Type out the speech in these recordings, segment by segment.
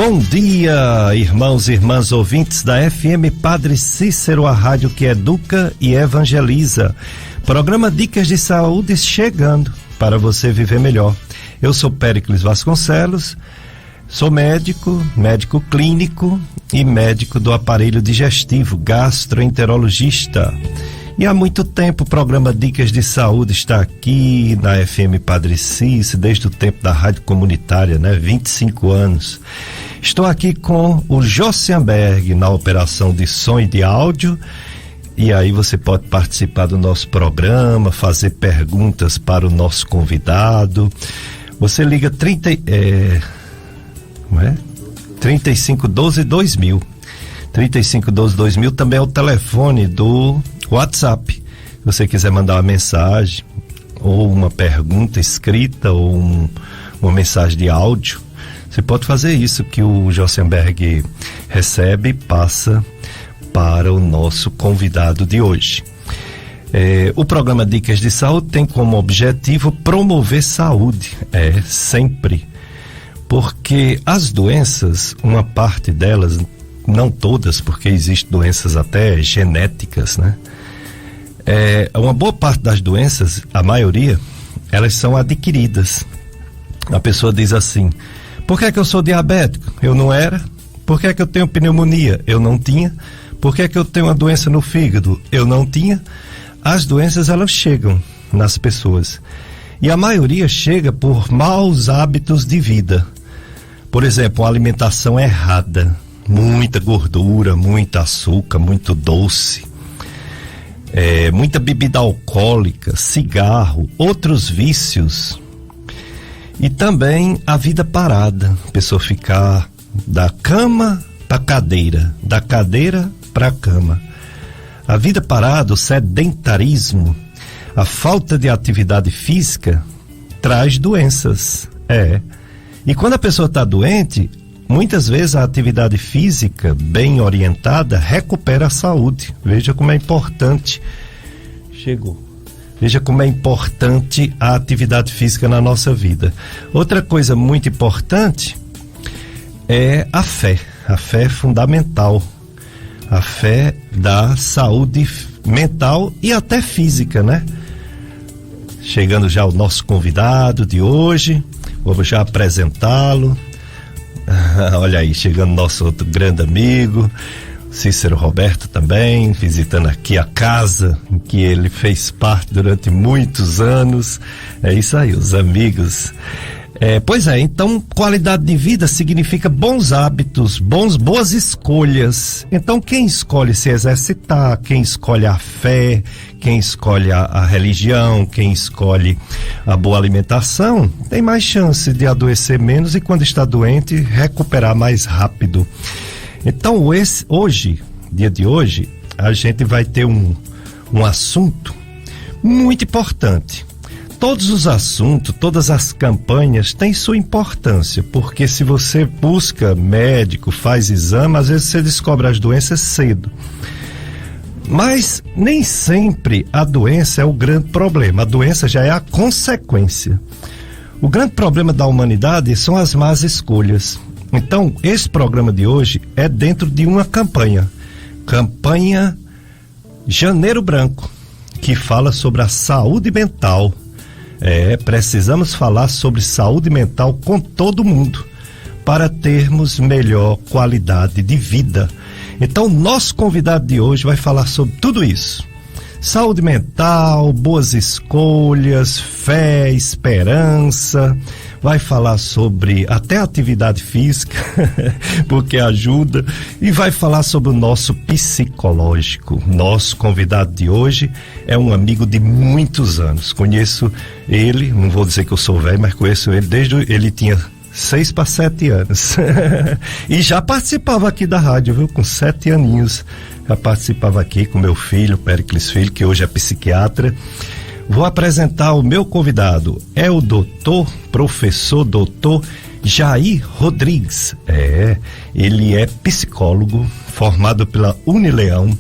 Bom dia, irmãos e irmãs ouvintes da FM Padre Cícero, a rádio que educa e evangeliza. Programa Dicas de Saúde chegando para você viver melhor. Eu sou Péricles Vasconcelos, sou médico clínico e médico do aparelho digestivo, gastroenterologista. E há muito tempo o programa Dicas de Saúde está aqui na FM Padre Cícero, desde o tempo da rádio comunitária, 25 anos. Estou aqui com o Josianberg na operação de som e de áudio. E aí você pode participar do nosso programa, fazer perguntas para o nosso convidado. Você liga 3512-2000. 3512-2000 também é o telefone do WhatsApp. Se você quiser mandar uma mensagem ou uma pergunta escrita ou uma mensagem de áudio, você pode fazer isso que o Josianberg recebe e passa para o nosso convidado de hoje. O programa Dicas de Saúde tem como objetivo promover saúde, sempre, porque as doenças, uma parte delas, não todas, porque existem doenças até genéticas, uma boa parte das doenças, a maioria, elas são adquiridas. A pessoa diz assim: por que é que eu sou diabético? Eu não era. Por que é que eu tenho pneumonia? Eu não tinha. Por que é que eu tenho uma doença no fígado? Eu não tinha. As doenças, elas chegam nas pessoas. E a maioria chega por maus hábitos de vida. Por exemplo, uma alimentação errada. Muita gordura, muito açúcar, muito doce. Muita bebida alcoólica, cigarro, outros vícios. E também a vida parada. A pessoa ficar da cama para cadeira, da cadeira para a cama. A vida parada, o sedentarismo, a falta de atividade física traz doenças. E quando a pessoa está doente, muitas vezes a atividade física bem orientada recupera a saúde. Veja como é importante. Veja como é importante a atividade física na nossa vida. Outra coisa muito importante é a fé. A fé é fundamental. A fé dá saúde mental e até física, Chegando já o nosso convidado de hoje, vou já apresentá-lo. Olha aí, chegando nosso outro grande amigo, Cícero Roberto também, visitando aqui a casa em que ele fez parte durante muitos anos. É isso aí, os amigos. Então qualidade de vida significa bons hábitos, boas escolhas. Então quem escolhe se exercitar, quem escolhe a fé, quem escolhe a religião, quem escolhe a boa alimentação, tem mais chance de adoecer menos e quando está doente, recuperar mais rápido. Então dia de hoje, a gente vai ter um assunto muito importante. Todos os assuntos, todas as campanhas têm sua importância, porque se você busca médico, faz exame, às vezes você descobre as doenças cedo. Mas nem sempre a doença é o grande problema, a doença já é a consequência. O grande problema da humanidade são as más escolhas. Então, esse programa de hoje é dentro de uma campanha Janeiro Branco, que fala sobre a saúde mental. Precisamos falar sobre saúde mental com todo mundo para termos melhor qualidade de vida. Então, nosso convidado de hoje vai falar sobre tudo isso. Saúde mental, boas escolhas, fé, esperança. Vai falar sobre até atividade física, porque ajuda. E vai falar sobre o nosso psicológico. Nosso convidado de hoje é um amigo de muitos anos. Conheço ele, não vou dizer que eu sou velho, mas conheço ele desde ele tinha 6 para 7 anos. E já participava aqui da rádio, viu? Com 7 aninhos. Já participava aqui com meu filho, Péricles Filho, que hoje é psiquiatra. Vou apresentar o meu convidado. É o professor doutor Jair Rodrigues. Ele é psicólogo, formado pela Unileão.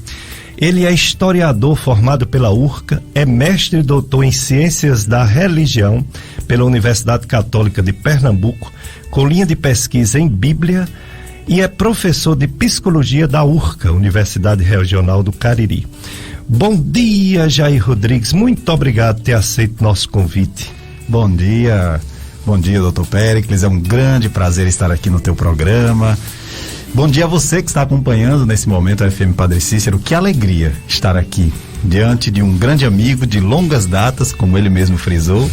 Ele é historiador formado pela URCA, é mestre e doutor em Ciências da Religião pela Universidade Católica de Pernambuco, com linha de pesquisa em Bíblia, e é professor de psicologia da URCA, Universidade Regional do Cariri. Bom dia, Jair Rodrigues, muito obrigado por ter aceito nosso convite. Bom dia, doutor Péricles, é um grande prazer estar aqui no teu programa. Bom dia a você que está acompanhando nesse momento a FM Padre Cícero. Que alegria estar aqui diante de um grande amigo de longas datas, como ele mesmo frisou,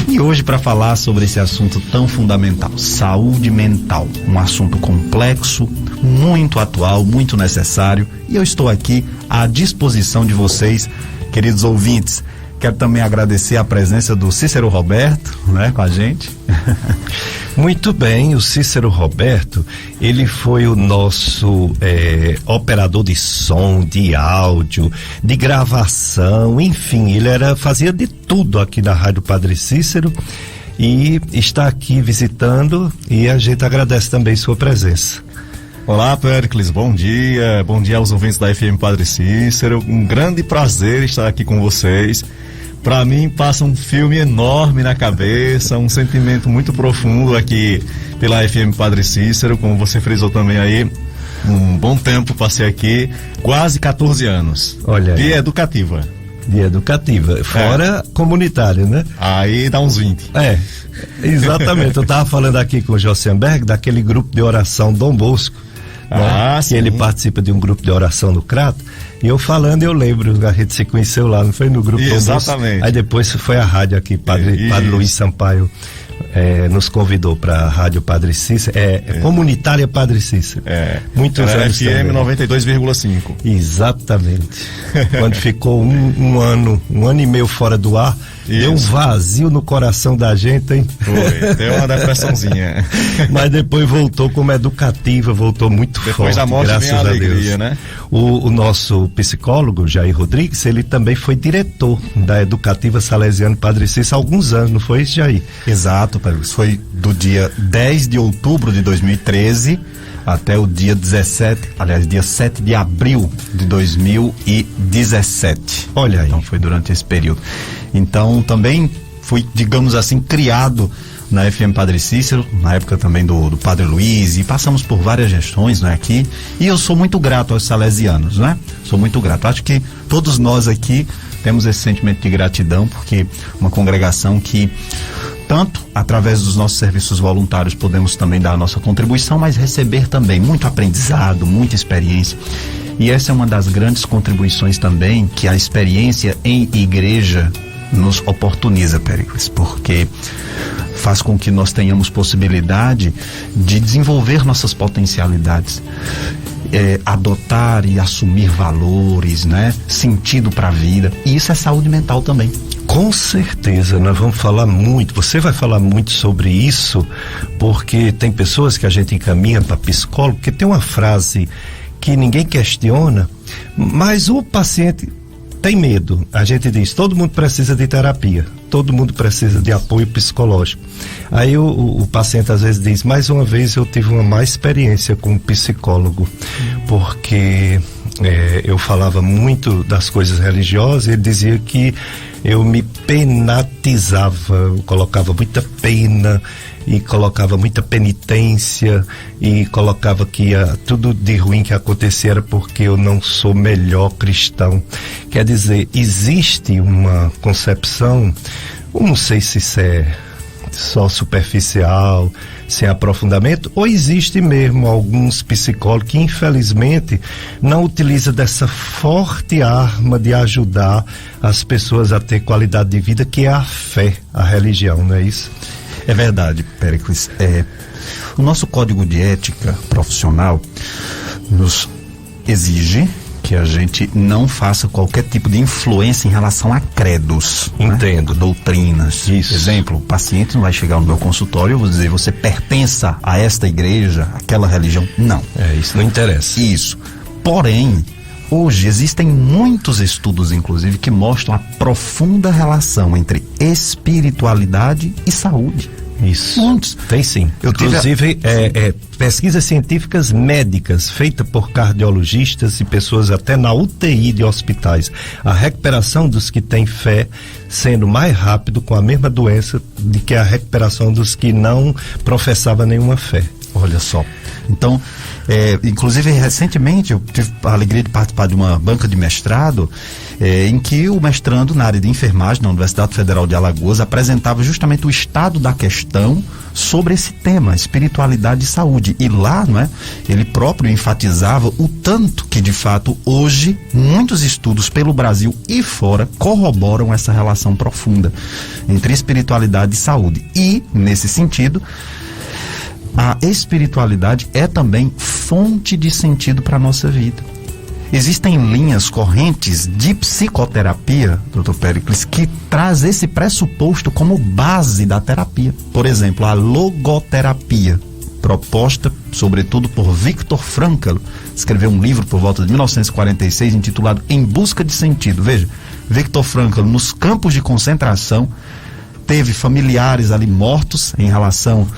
e hoje para falar sobre esse assunto tão fundamental, saúde mental, um assunto complexo, muito atual, muito necessário, e eu estou aqui à disposição de vocês, queridos ouvintes. Quero também agradecer a presença do Cícero Roberto, né, com a gente. Muito bem, o Cícero Roberto, ele foi o nosso operador de som, de áudio, de gravação, enfim, ele fazia de tudo aqui na Rádio Padre Cícero e está aqui visitando, e a gente agradece também sua presença. Olá, Péricles, bom dia aos ouvintes da FM Padre Cícero, um grande prazer estar aqui com vocês. Para mim passa um filme enorme na cabeça, um sentimento muito profundo aqui pela FM Padre Cícero, como você frisou também aí, um bom tempo passei aqui, quase 14 anos. Olha aí. De educativa. De educativa, fora comunitário, né? Aí dá uns 20. Exatamente, eu estava falando aqui com o Josenberg, daquele grupo de oração Dom Bosco, né? Que ele participa de um grupo de oração no Crato. E eu falando, eu lembro, a gente se conheceu lá, não foi no grupo? Exatamente. Aí depois foi a rádio aqui, Padre Luiz Sampaio nos convidou para a Rádio Padre Cícero, comunitária Padre Cícero. Muitos anos FM 92,5. Exatamente. Quando ficou um ano e meio fora do ar, deu um vazio no coração da gente, hein? Foi, deu uma depressãozinha. Mas depois voltou como educativa, voltou muito forte. Depois da morte graças vem a alegria, Deus, né? O nosso psicólogo, Jair Rodrigues, ele também foi diretor da Educativa Salesiano Padre Cícero há alguns anos, não foi isso, Jair? Exato, Pedro. Foi do dia 10 de outubro de 2013 até o dia dia 7 de abril de 2017. Olha aí. Então foi durante esse período. Então também fui, digamos assim, criado na FM Padre Cícero, na época também do Padre Luiz, e passamos por várias gestões, né, aqui, e eu sou muito grato aos salesianos, né? Sou muito grato. Acho que todos nós aqui temos esse sentimento de gratidão, porque uma congregação que tanto através dos nossos serviços voluntários podemos também dar a nossa contribuição, mas receber também muito aprendizado, muita experiência. E essa é uma das grandes contribuições também que a experiência em igreja nos oportuniza, Péricles, porque faz com que nós tenhamos possibilidade de desenvolver nossas potencialidades, adotar e assumir valores, né? Sentido para a vida, e isso é saúde mental também. Com certeza, nós vamos falar muito, você vai falar muito sobre isso, porque tem pessoas que a gente encaminha para psicólogo, que tem uma frase que ninguém questiona, mas o paciente tem medo. A gente diz, todo mundo precisa de terapia, todo mundo precisa de apoio psicológico. Aí o paciente às vezes diz, mais uma vez eu tive uma má experiência com um psicólogo, porque eu falava muito das coisas religiosas, e ele dizia que eu me penatizava, eu colocava muita pena e colocava muita penitência e colocava que tudo de ruim que acontecia era porque eu não sou melhor cristão. Quer dizer, existe uma concepção, eu não sei se isso é só superficial, sem aprofundamento, ou existe mesmo alguns psicólogos que infelizmente não utilizam dessa forte arma de ajudar as pessoas a ter qualidade de vida, que é a fé, a religião, não é isso? É verdade, Péricles. O nosso código de ética profissional nos exige que a gente não faça qualquer tipo de influência em relação a credos. Entendo. Né? Doutrinas. Isso. Exemplo, o paciente não vai chegar no meu consultório e eu vou dizer, você pertença a esta igreja, aquela religião. Não. Isso não interessa. Isso. Porém, hoje existem muitos estudos, inclusive, que mostram a profunda relação entre espiritualidade e saúde. Isso. Muitos. Tem sim. Inclusive, pesquisas científicas médicas feitas por cardiologistas e pessoas até na UTI de hospitais. A recuperação dos que têm fé sendo mais rápido com a mesma doença do que a recuperação dos que não professavam nenhuma fé. Olha só. Então, inclusive recentemente eu tive a alegria de participar de uma banca de mestrado em que o mestrando na área de enfermagem na Universidade Federal de Alagoas apresentava justamente o estado da questão sobre esse tema, espiritualidade e saúde. E lá, não é, ele próprio enfatizava o tanto que de fato hoje muitos estudos pelo Brasil e fora corroboram essa relação profunda entre espiritualidade e saúde. E, nesse sentido, a espiritualidade é também fonte de sentido para a nossa vida. Existem linhas, correntes de psicoterapia, Dr. Péricles, que traz esse pressuposto como base da terapia. Por exemplo, a logoterapia, proposta sobretudo por Viktor Frankl, escreveu um livro por volta de 1946 intitulado Em Busca de Sentido. Veja, Viktor Frankl, nos campos de concentração, teve familiares ali mortos em relação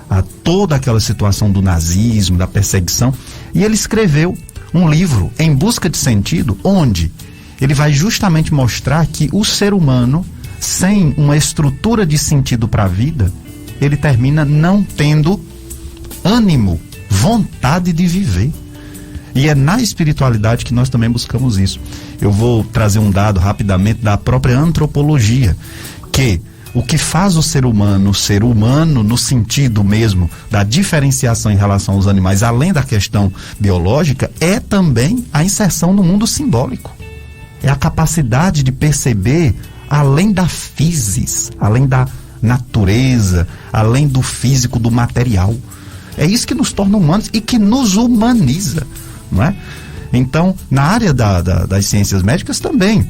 a toda aquela situação do nazismo, da perseguição, e ele escreveu um livro, Em Busca de Sentido, onde ele vai justamente mostrar que o ser humano, sem uma estrutura de sentido para a vida, ele termina não tendo ânimo, vontade de viver. E é na espiritualidade que nós também buscamos isso. Eu vou trazer um dado rapidamente da própria antropologia, que o que faz o ser humano no sentido mesmo da diferenciação em relação aos animais, além da questão biológica, é também a inserção no mundo simbólico. É a capacidade de perceber além da physis, além da natureza, além do físico, do material. É isso que nos torna humanos e que nos humaniza, não é? Então, na área das ciências médicas também,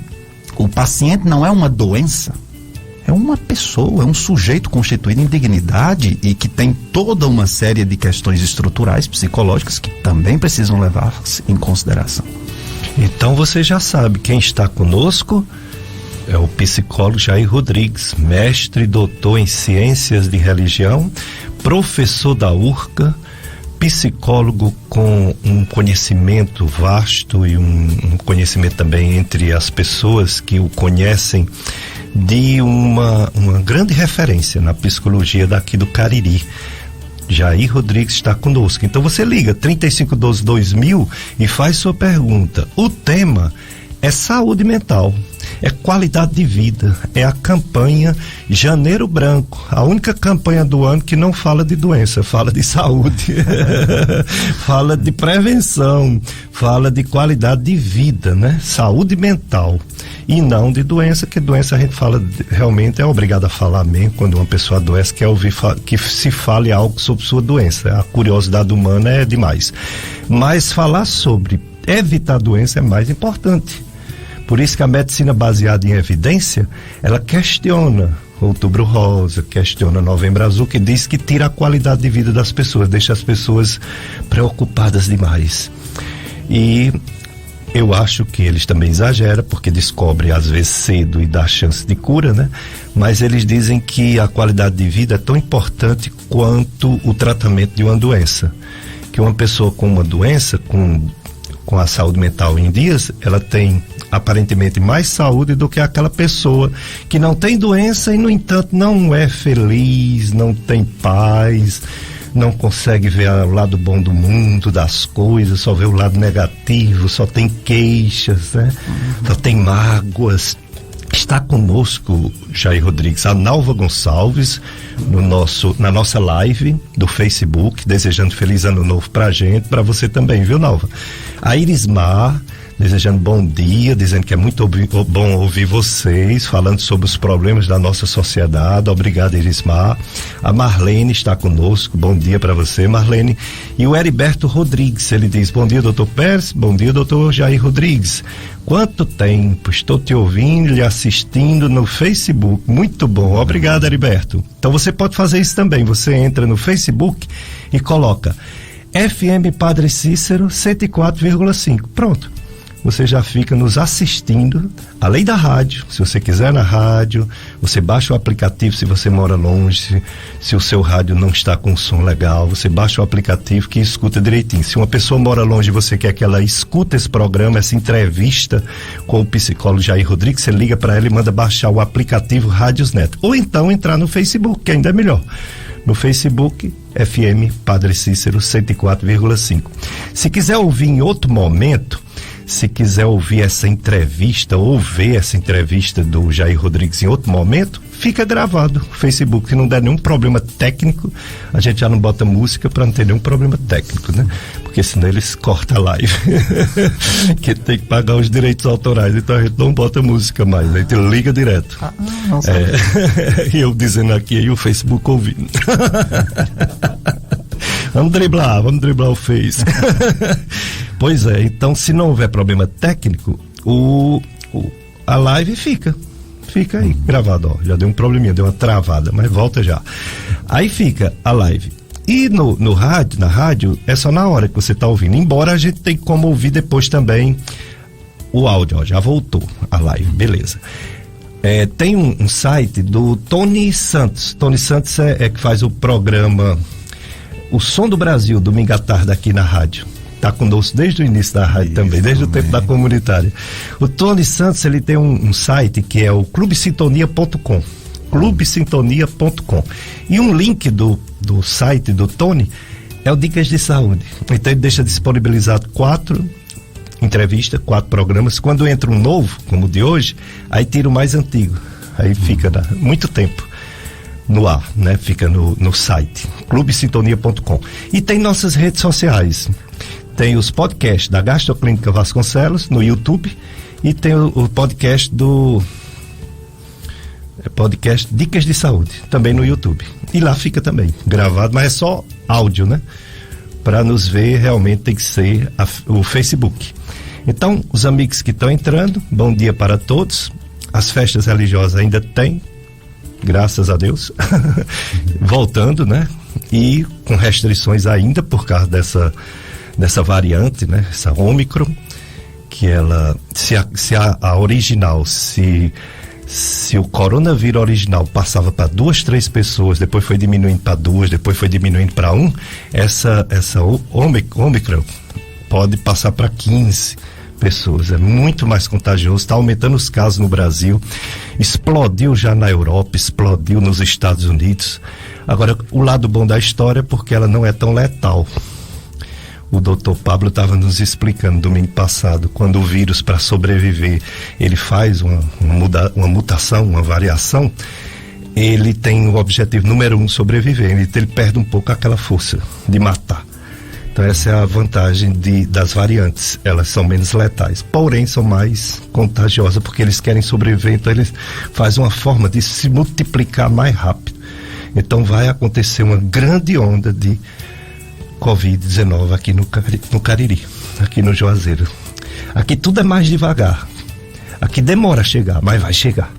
o paciente não é uma doença, é uma pessoa, é um sujeito constituído em dignidade e que tem toda uma série de questões estruturais, psicológicas, que também precisam levar-se em consideração. Então você já sabe, quem está conosco é o psicólogo Jair Rodrigues, mestre e doutor em ciências de religião, professor da URCA, psicólogo com um conhecimento vasto e um conhecimento também entre as pessoas que o conhecem, de uma grande referência na psicologia daqui do Cariri. Jair Rodrigues está conosco. Então você liga 3512-2000 e faz sua pergunta. O tema é saúde mental, é qualidade de vida, é a campanha Janeiro Branco, a única campanha do ano que não fala de doença, fala de saúde, fala de prevenção, fala de qualidade de vida, né? Saúde mental e não de doença, que doença a gente fala, realmente é obrigado a falar mesmo. Quando uma pessoa adoece, quer ouvir que se fale algo sobre sua doença. A curiosidade humana é demais, mas falar sobre evitar a doença é mais importante. Por isso que a medicina baseada em evidência, ela questiona Outubro Rosa, questiona Novembro Azul, que diz que tira a qualidade de vida das pessoas, deixa as pessoas preocupadas demais. E eu acho que eles também exageram, porque descobrem às vezes cedo e dá chance de cura, né? Mas eles dizem que a qualidade de vida é tão importante quanto o tratamento de uma doença. Que uma pessoa com uma doença, com a saúde mental em dias, ela tem aparentemente mais saúde do que aquela pessoa que não tem doença e, no entanto, não é feliz, não tem paz, não consegue ver o lado bom do mundo, das coisas, só vê o lado negativo, só tem queixas, né? Só tem mágoas. Está conosco, Jair Rodrigues, a Nalva Gonçalves, na nossa live do Facebook, desejando feliz ano novo pra gente, pra você também, viu, Nalva? A Irismar, desejando bom dia, dizendo que é muito bom ouvir vocês, falando sobre os problemas da nossa sociedade. Obrigado, Irismar. A Marlene está conosco, bom dia para você, Marlene. E o Heriberto Rodrigues, ele diz: bom dia, doutor Pérez, bom dia, doutor Jair Rodrigues. Quanto tempo, estou te ouvindo e assistindo no Facebook, muito bom, obrigado, Heriberto. Então você pode fazer isso também, você entra no Facebook e coloca FM Padre Cícero 104,5, pronto. Você já fica nos assistindo, além da rádio, se você quiser na rádio, você baixa o aplicativo se você mora longe, se o seu rádio não está com som legal, você baixa o aplicativo que escuta direitinho. Se uma pessoa mora longe e você quer que ela escuta esse programa, essa entrevista com o psicólogo Jair Rodrigues, você liga para ela e manda baixar o aplicativo Rádios Neto. Ou então entrar no Facebook, que ainda é melhor. No Facebook, FM Padre Cícero 104,5. Se quiser ouvir em outro momento, se quiser ouvir essa entrevista ou ver essa entrevista do Jair Rodrigues em outro momento, fica gravado no Facebook. Se não der nenhum problema técnico, a gente já não bota música para não ter nenhum problema técnico, né? Porque senão eles cortam a live. Que tem que pagar os direitos autorais, então a gente não bota música mais, a gente liga direto. E eu dizendo aqui e o Facebook ouvindo. Vamos driblar o Face. Pois é, então se não houver problema técnico, a live fica aí gravado, ó. Já deu um probleminha, deu uma travada, mas volta já. Aí fica a live. E na rádio, é só na hora que você tá ouvindo. Embora a gente tenha como ouvir depois também o áudio, ó, já voltou a live, beleza. Tem um site do Tony Santos. Tony Santos é que faz o programa O Som do Brasil, domingo à tarde aqui na rádio. Tá conosco desde o início da rádio também, desde o tempo da comunitária. O Tony Santos, ele tem um site que é o clubesintonia.com, clubesintonia.com, e um link do site do Tony é o Dicas de Saúde. Então ele deixa disponibilizado 4 entrevistas, 4 programas. Quando entra um novo, como o de hoje, aí tira o mais antigo, aí fica muito tempo no ar, né? Fica no site clubesintonia.com. E tem nossas redes sociais. Tem os podcasts da Gastroclínica Vasconcelos no YouTube e tem o podcast podcast Dicas de Saúde também no YouTube. E lá fica também gravado, mas é só áudio, né? Para nos ver realmente tem que ser o Facebook. Então, os amigos que estão entrando, bom dia para todos. As festas religiosas ainda tem, graças a Deus, voltando, né? E com restrições ainda por causa dessa variante, né? Essa Ômicron, que ela, se a original, se o coronavírus original passava para 2, 3 pessoas, depois foi diminuindo para 2, depois foi diminuindo para 1, essa Ômicron pode passar para 15 pessoas, é muito mais contagioso, está aumentando os casos no Brasil, explodiu já na Europa, explodiu nos Estados Unidos. Agora, o lado bom da história é porque ela não é tão letal. O doutor Pablo estava nos explicando domingo passado, quando o vírus, para sobreviver, ele faz uma mutação, uma variação, ele tem o objetivo número 1, sobreviver, então ele perde um pouco aquela força de matar. Então essa é a vantagem das variantes, elas são menos letais, porém são mais contagiosas, porque eles querem sobreviver, então eles fazem uma forma de se multiplicar mais rápido. Então vai acontecer uma grande onda de Covid-19 aqui no Cariri, aqui no Juazeiro. Aqui tudo é mais devagar. Aqui demora a chegar, mas vai chegar.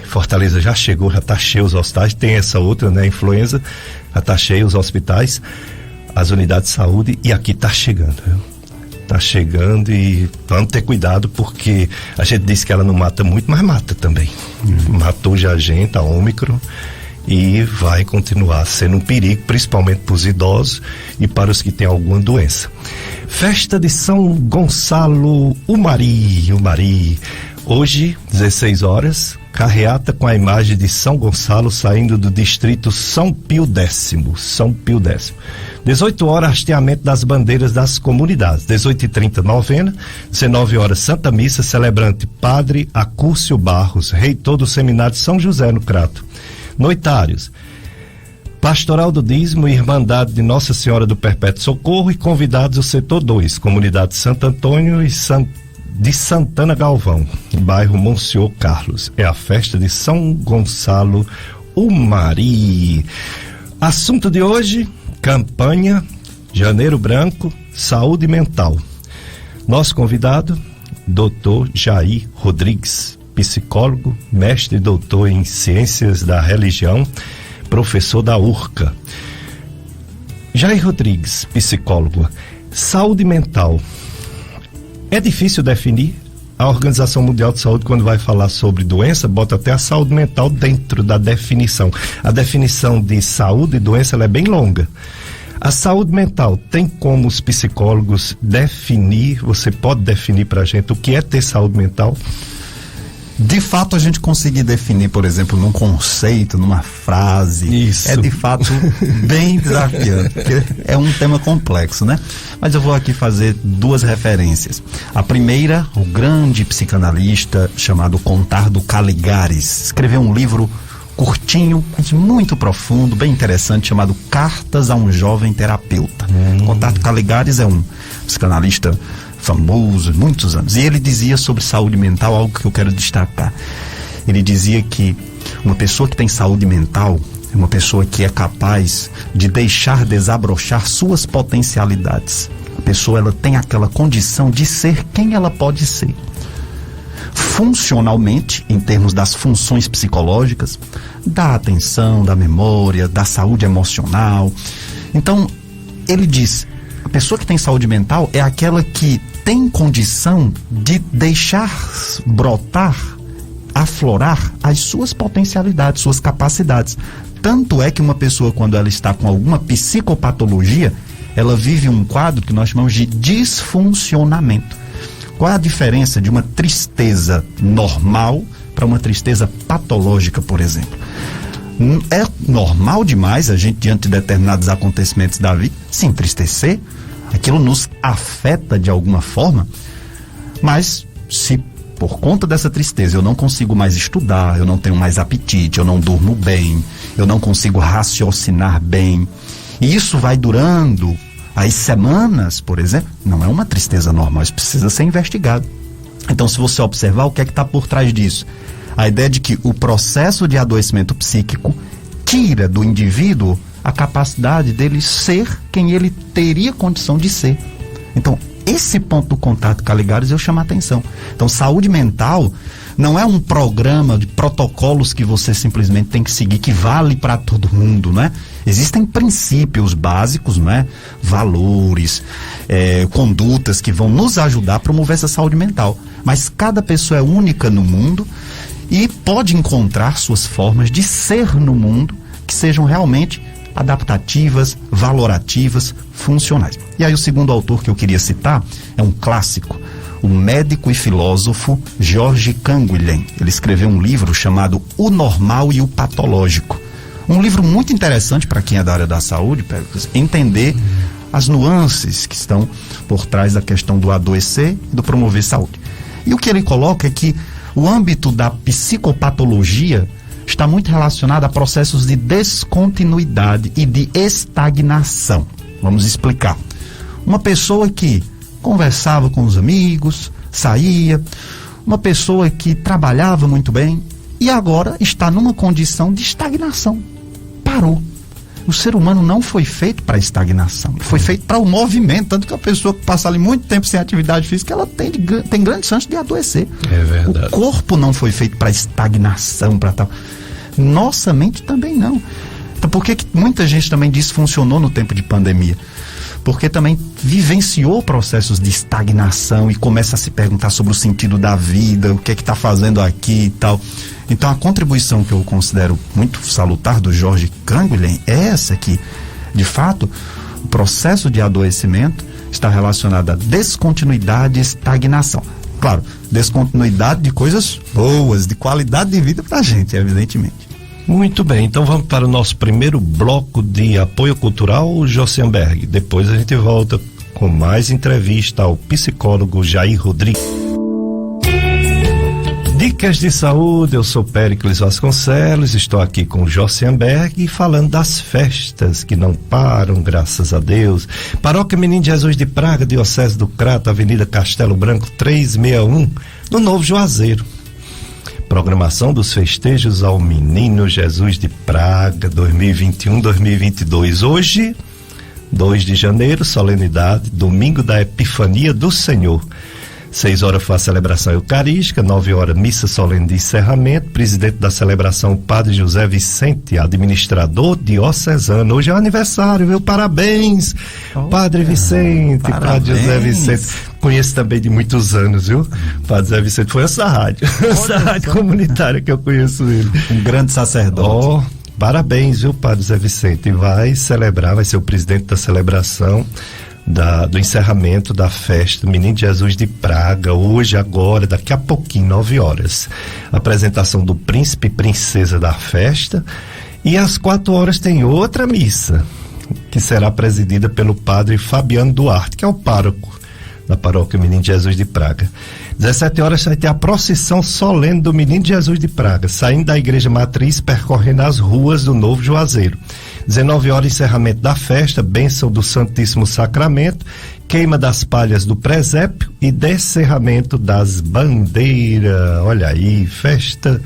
Fortaleza já chegou, já tá cheio os hospitais, tem essa outra, né, influenza, já tá cheio os hospitais, as unidades de saúde, e aqui tá chegando, viu? Tá chegando e vamos ter cuidado, porque a gente disse que ela não mata muito, mas mata também. Matou já a gente, a Ômicron, e vai continuar sendo um perigo, principalmente para os idosos e para os que têm alguma doença. Festa de São Gonçalo Umari. Hoje, 16 horas, carreata com a imagem de São Gonçalo saindo do distrito São Pio X. 18 horas, hasteamento das bandeiras das comunidades. 18h30, novena. 19 horas, Santa Missa, celebrante Padre Acúcio Barros, reitor do Seminário São José no Crato. Noitários: Pastoral do Dízimo e Irmandade de Nossa Senhora do Perpétuo Socorro, e convidados o setor 2, Comunidade Santo Antônio e de Santana Galvão, bairro Monsenhor Carlos. É a festa de São Gonçalo Umari. Assunto de hoje: campanha Janeiro Branco, saúde mental. Nosso convidado, Dr. Jair Rodrigues, psicólogo, mestre e doutor em ciências da religião, professor da URCA. Jair Rodrigues, psicólogo, saúde mental. É difícil definir. A Organização Mundial de Saúde, quando vai falar sobre doença, bota até a saúde mental dentro da definição. A definição de saúde e doença, ela é bem longa. A saúde mental, tem como os psicólogos definir? Você pode definir pra gente o que é ter saúde mental? de fato a gente conseguir definir, por exemplo, num conceito, numa frase, Isso. é de fato bem desafiante, porque é um tema complexo, né? Mas eu vou aqui fazer duas referências. A primeira, o grande psicanalista chamado Contardo Caligares, escreveu um livro curtinho, mas muito profundo, bem interessante, chamado Cartas a um Jovem Terapeuta. Contardo Caligares é um psicanalista famoso, muitos anos, e ele dizia sobre saúde mental algo que eu quero destacar. Ele dizia que uma pessoa que tem saúde mental é uma pessoa que é capaz de deixar desabrochar suas potencialidades. A pessoa, ela tem aquela condição de ser quem ela pode ser. Funcionalmente, em termos das funções psicológicas, da atenção, da memória, da saúde emocional. Então, ele diz, a pessoa que tem saúde mental é aquela que tem condição de deixar brotar, aflorar as suas potencialidades, suas capacidades. Tanto é que uma pessoa, quando ela está com alguma psicopatologia, ela vive um quadro que nós chamamos de disfuncionamento. Qual é a diferença de uma tristeza normal para uma tristeza patológica, por exemplo? É normal demais a gente, diante de determinados acontecimentos da vida, se entristecer. Aquilo nos afeta de alguma forma. Mas se por conta dessa tristeza eu não consigo mais estudar, eu não tenho mais apetite, eu não durmo bem, eu não consigo raciocinar bem, e isso vai durando as semanas, por exemplo, não é uma tristeza normal, isso precisa ser investigado. Então, se você observar, o que é que está por trás disso? A ideia de que o processo de adoecimento psíquico tira do indivíduo a capacidade dele ser quem ele teria condição de ser. Então, esse ponto do Contardo Caligares eu chamo a atenção. Então, saúde mental não é um programa de protocolos que você simplesmente tem que seguir, que vale para todo mundo, né? Existem princípios básicos, né? Valores, condutas que vão nos ajudar a promover essa saúde mental. Mas cada pessoa é única no mundo e pode encontrar suas formas de ser no mundo que sejam realmente adaptativas, valorativas, funcionais. E aí o segundo autor que eu queria citar é um clássico, o médico e filósofo George Canguilhem. Ele escreveu um livro chamado O Normal e o Patológico. Um livro muito interessante para quem é da área da saúde, para entender as nuances que estão por trás da questão do adoecer e do promover saúde. E o que ele coloca é que o âmbito da psicopatologia está muito relacionado a processos de descontinuidade e de estagnação. Vamos explicar. Uma pessoa que conversava com os amigos, saía, uma pessoa que trabalhava muito bem e agora está numa condição de estagnação. Parou. O ser humano não foi feito para estagnação, foi feito para o movimento, tanto que a pessoa que passa ali muito tempo sem atividade física, ela tem grandes chances de adoecer. É verdade. O corpo não foi feito para estagnação, para tal. Nossa mente também não. Então, por que muita gente também disfuncionou no tempo de pandemia? Porque também vivenciou processos de estagnação e começa a se perguntar sobre o sentido da vida, o que é que está fazendo aqui e tal. Então, a contribuição que eu considero muito salutar do George Canguilhem é essa aqui. De fato, o processo de adoecimento está relacionado à descontinuidade e estagnação. Claro, descontinuidade de coisas boas, de qualidade de vida para a gente, evidentemente. Muito bem, então vamos para o nosso primeiro bloco de apoio cultural, Josianberg. Depois a gente volta com mais entrevista ao psicólogo Jair Rodrigues. Dicas de saúde, eu sou Péricles Vasconcelos, estou aqui com o Josianberg falando das festas que não param, graças a Deus. Paróquia Menino Jesus de Praga, Diocese do Crato, Avenida Castelo Branco 361, no Novo Juazeiro. Programação dos festejos ao Menino Jesus de Praga 2021-2022. Hoje, 2 de janeiro, solenidade, domingo da Epifania do Senhor. 6 horas foi a celebração eucarística, 9 horas missa solene de encerramento. Presidente da celebração, Padre José Vicente, administrador diocesano. Hoje é o aniversário, viu? Parabéns, Padre Vicente, parabéns. Padre José Vicente. Conheço também de muitos anos, viu? Padre José Vicente foi essa rádio, essa rádio comunitária que eu conheço ele. Um grande sacerdote. Parabéns, viu, Padre José Vicente? Vai celebrar, vai ser o presidente da celebração do encerramento da festa Menino Jesus de Praga, hoje, agora, daqui a pouquinho, 9 horas. Apresentação do príncipe e princesa da festa, e às 4 horas tem outra missa, que será presidida pelo padre Fabiano Duarte, que é o pároco da paróquia Menino Jesus de Praga. 17 horas vai ter a procissão solene do Menino Jesus de Praga, saindo da igreja matriz, percorrendo as ruas do Novo Juazeiro. 19 horas, encerramento da festa, bênção do Santíssimo Sacramento, queima das palhas do presépio e descerramento das bandeiras. Olha aí, festa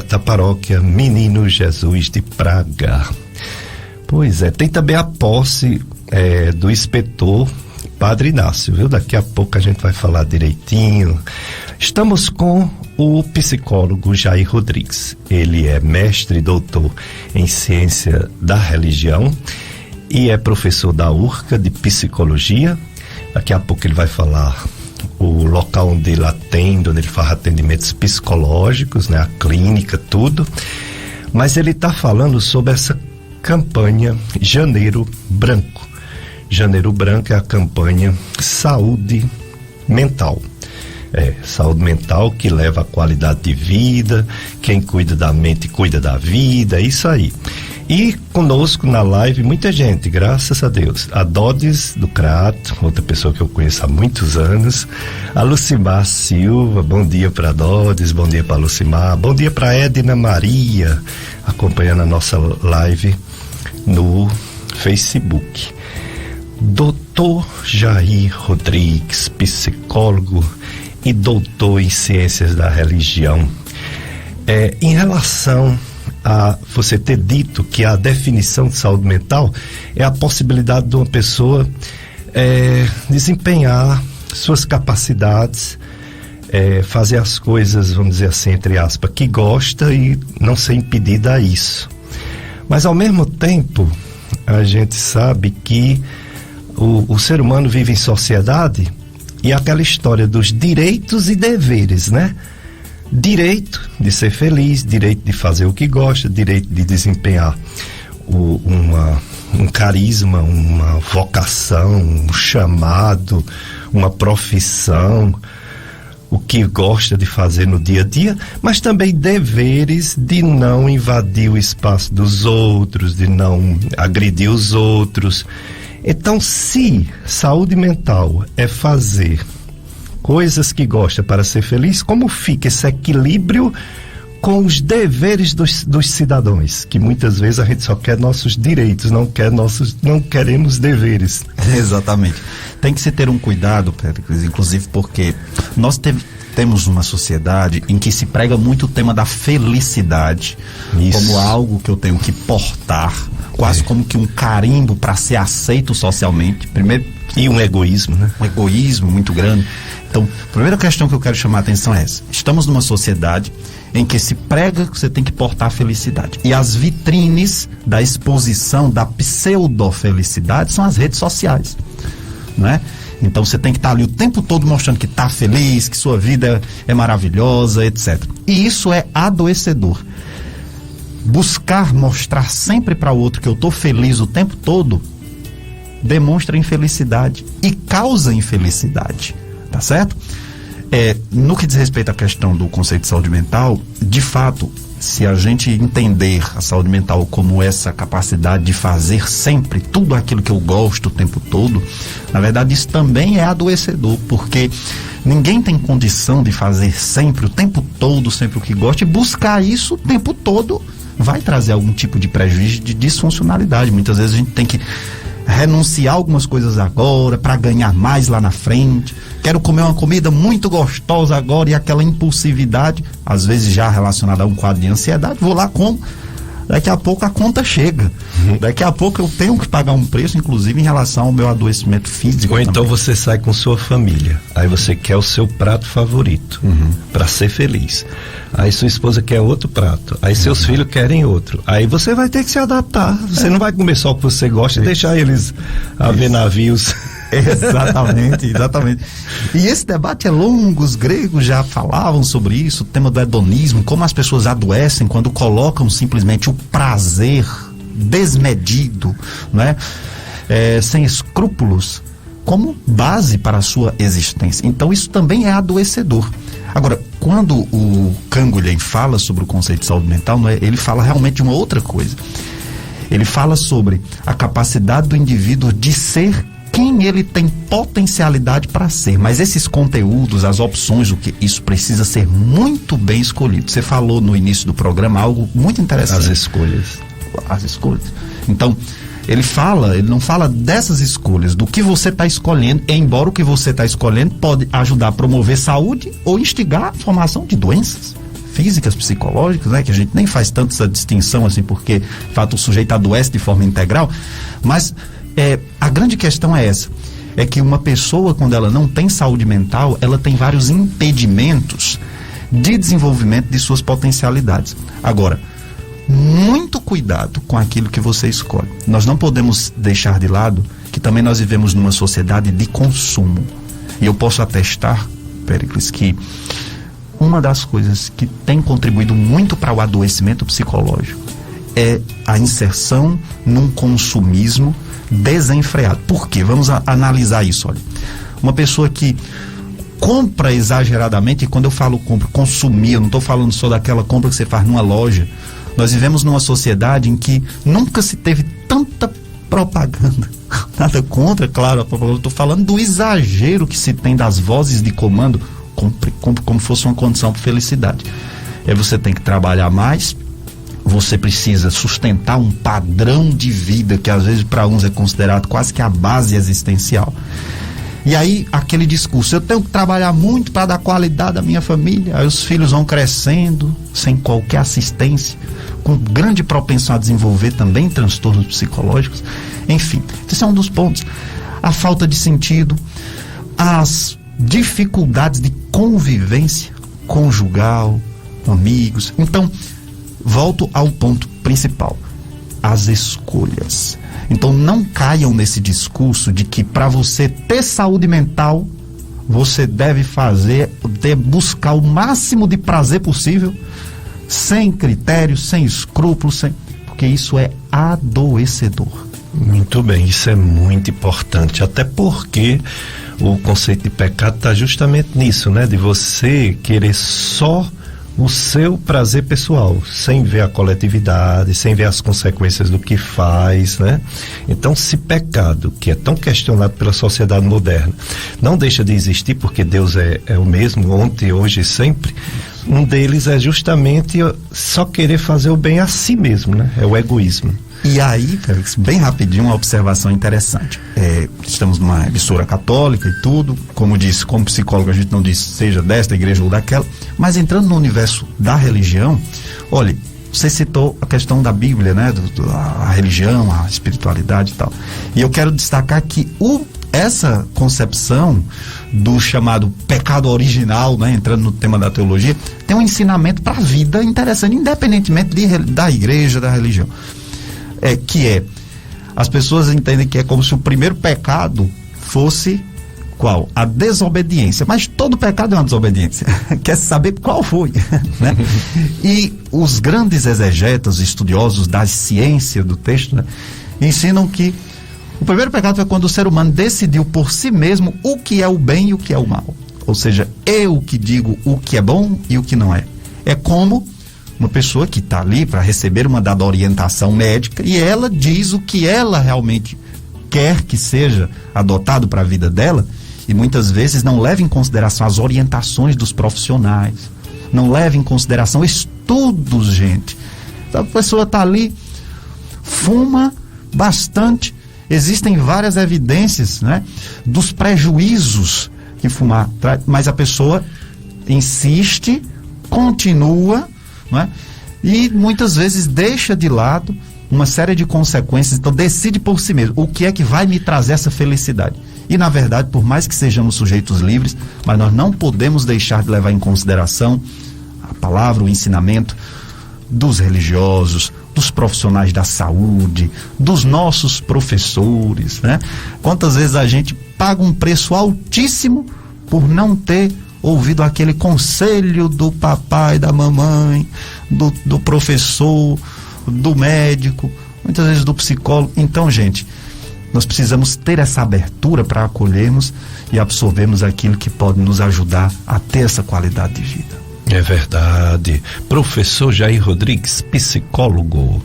da paróquia Menino Jesus de Praga. Pois é, tem também a posse do inspetor Padre Inácio, viu? Daqui a pouco a gente vai falar direitinho. Estamos com o psicólogo Jair Rodrigues. Ele é mestre e doutor em ciência da religião e é professor da URCA de psicologia. Daqui a pouco ele vai falar o local onde ele atende, onde ele faz atendimentos psicológicos, né? A clínica, tudo. Mas ele está falando sobre essa campanha Janeiro Branco. Janeiro Branco é a campanha Saúde Mental. Saúde mental que leva a qualidade de vida, quem cuida da mente cuida da vida, é isso aí. E conosco na live muita gente, graças a Deus. A Dodes do Crato, outra pessoa que eu conheço há muitos anos. A Lucimar Silva, bom dia para Dodes, bom dia para Lucimar, bom dia para Edna Maria, acompanhando a nossa live no Facebook. Doutor Jair Rodrigues, psicólogo e doutor em ciências da religião. Em relação a você ter dito que a definição de saúde mental é a possibilidade de uma pessoa desempenhar suas capacidades, fazer as coisas, vamos dizer assim, entre aspas, que gosta e não ser impedida a isso. Mas ao mesmo tempo, a gente sabe que o ser humano vive em sociedade e aquela história dos direitos e deveres, né? Direito de ser feliz, direito de fazer o que gosta, direito de desempenhar um carisma, uma vocação, um chamado, uma profissão, o que gosta de fazer no dia a dia, mas também deveres de não invadir o espaço dos outros, de não agredir os outros. Então, se saúde mental é fazer coisas que gosta para ser feliz, como fica esse equilíbrio com os deveres dos cidadãos? Que muitas vezes a gente só quer nossos direitos, não queremos deveres. Exatamente. Tem que se ter um cuidado, Péricles, inclusive porque nós temos uma sociedade em que se prega muito o tema da felicidade. Isso. Como algo que eu tenho que portar, quase como que um carimbo para ser aceito socialmente. Primeiro, e um egoísmo, né? Um egoísmo muito grande. Então, a primeira questão que eu quero chamar a atenção é essa. Estamos numa sociedade em que se prega que você tem que portar felicidade. E as vitrines da exposição da pseudo-felicidade são as redes sociais, não é? Então você tem que estar ali o tempo todo mostrando que está feliz, que sua vida é maravilhosa, etc. E isso é adoecedor. Buscar mostrar sempre para o outro que eu estou feliz o tempo todo demonstra infelicidade e causa infelicidade, tá certo? No que diz respeito à questão do conceito de saúde mental, de fato, se a gente entender a saúde mental como essa capacidade de fazer sempre tudo aquilo que eu gosto o tempo todo, na verdade isso também é adoecedor, porque ninguém tem condição de fazer sempre, o tempo todo, sempre o que gosta, e buscar isso o tempo todo vai trazer algum tipo de prejuízo, de disfuncionalidade. Muitas vezes a gente tem que renunciar algumas coisas agora para ganhar mais lá na frente. Quero comer uma comida muito gostosa agora, e aquela impulsividade, às vezes já relacionada a um quadro de ansiedade, vou lá como. Daqui a pouco a conta chega. Daqui a pouco eu tenho que pagar um preço, inclusive em relação ao meu adoecimento físico. Ou então você sai com sua família, aí você quer o seu prato favorito para ser feliz. Aí sua esposa quer outro prato, aí seus filhos querem outro. Aí você vai ter que se adaptar. Você não vai comer só o que você gosta e deixar eles a ver navios. Exatamente. E esse debate é longo, os gregos já falavam sobre isso, o tema do hedonismo, como as pessoas adoecem quando colocam simplesmente o prazer desmedido, não é? sem escrúpulos, como base para a sua existência. Então isso também é adoecedor. Agora, quando o Canguilhem fala sobre o conceito de saúde mental, não é, ele fala realmente de uma outra coisa. Ele fala sobre a capacidade do indivíduo de ser quem ele tem potencialidade para ser. Mas esses conteúdos, as opções, isso precisa ser muito bem escolhido. Você falou no início do programa algo muito interessante. As escolhas. As escolhas. Então, ele não fala dessas escolhas, do que você está escolhendo, embora o que você está escolhendo pode ajudar a promover saúde ou instigar a formação de doenças físicas, psicológicas, né? Que a gente nem faz tanto essa distinção assim, porque, de fato, o sujeito adoece de forma integral. Mas a grande questão é essa, é que uma pessoa, quando ela não tem saúde mental, ela tem vários impedimentos de desenvolvimento de suas potencialidades. Agora, muito cuidado com aquilo que você escolhe. Nós não podemos deixar de lado que também nós vivemos numa sociedade de consumo. E eu posso atestar, Péricles, que uma das coisas que tem contribuído muito para o adoecimento psicológico é a inserção num consumismo desenfreado. Por quê? Vamos analisar isso. Olha, uma pessoa que compra exageradamente, e quando eu falo compra, consumir, eu não estou falando só daquela compra que você faz numa loja. Nós vivemos numa sociedade em que nunca se teve tanta propaganda. Nada contra, claro, eu estou falando do exagero que se tem das vozes de comando, como fosse uma condição de felicidade. Aí você tem que trabalhar mais, você precisa sustentar um padrão de vida que às vezes para uns é considerado quase que a base existencial. E aí aquele discurso, eu tenho que trabalhar muito para dar qualidade à minha família. Aí os filhos vão crescendo sem qualquer assistência, com grande propensão a desenvolver também transtornos psicológicos. Enfim, esse é um dos pontos. A falta de sentido, as dificuldades de convivência conjugal, amigos. Então, volto ao ponto principal, as escolhas. Então não caiam nesse discurso de que para você ter saúde mental, você deve buscar o máximo de prazer possível, sem critérios, sem escrúpulos, porque isso é adoecedor. Muito bem, isso é muito importante, até porque o conceito de pecado está justamente nisso, né? De você querer só o seu prazer pessoal, sem ver a coletividade, sem ver as consequências do que faz, né? Então, se pecado, que é tão questionado pela sociedade moderna, não deixa de existir, porque Deus é o mesmo, ontem, hoje e sempre, um deles é justamente só querer fazer o bem a si mesmo, né? É o egoísmo. E aí, bem rapidinho, uma observação interessante. Estamos numa emissora católica e tudo, como disse, como psicólogo a gente não diz seja desta igreja ou daquela, mas entrando no universo da religião, olha, você citou a questão da Bíblia, né, a religião, a espiritualidade e tal, e eu quero destacar que essa concepção do chamado pecado original, né, entrando no tema da teologia, tem um ensinamento para a vida interessante, independentemente da igreja, da religião. As pessoas entendem que é como se o primeiro pecado fosse qual? A desobediência. Mas todo pecado é uma desobediência. Quer saber qual foi, né? E os grandes exegetas, estudiosos da ciência do texto, né, ensinam que o primeiro pecado foi quando o ser humano decidiu por si mesmo o que é o bem e o que é o mal. Ou seja, eu que digo o que é bom e o que não é. É como uma pessoa que está ali para receber uma dada orientação médica e ela diz o que ela realmente quer que seja adotado para a vida dela, e muitas vezes não leva em consideração as orientações dos profissionais, não leva em consideração estudos, gente. Então, a pessoa está ali, fuma bastante, existem várias evidências, né, dos prejuízos que fumar traz, mas a pessoa insiste, continua, não é? E muitas vezes deixa de lado uma série de consequências, então decide por si mesmo o que é que vai me trazer essa felicidade. E na verdade, por mais que sejamos sujeitos livres, mas nós não podemos deixar de levar em consideração a palavra, o ensinamento dos religiosos, dos profissionais da saúde, dos nossos professores, né? Quantas vezes a gente paga um preço altíssimo por não ter ouvido aquele conselho do papai, da mamãe, do professor, do médico, muitas vezes do psicólogo. Então, gente, Nós precisamos ter essa abertura para acolhermos e absorvermos aquilo que pode nos ajudar a ter essa qualidade de vida. É verdade. Professor Jair Rodrigues, psicólogo,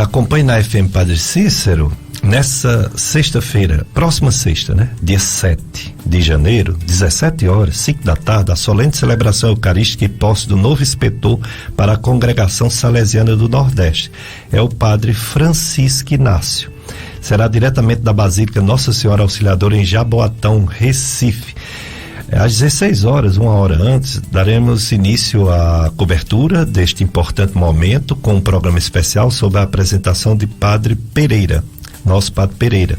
acompanhe na FM Padre Cícero nessa sexta-feira, próxima sexta, né? Dia 7 de janeiro, 17 horas, 5 da tarde, a solene celebração eucarística e posse do novo inspetor para a Congregação Salesiana do Nordeste. É o Padre Francisco Inácio. Será diretamente da Basílica Nossa Senhora Auxiliadora em Jaboatão, Recife. Às 16 horas, uma hora antes, daremos início à cobertura deste importante momento com um programa especial sobre a apresentação de Padre Pereira, nosso Padre Pereira.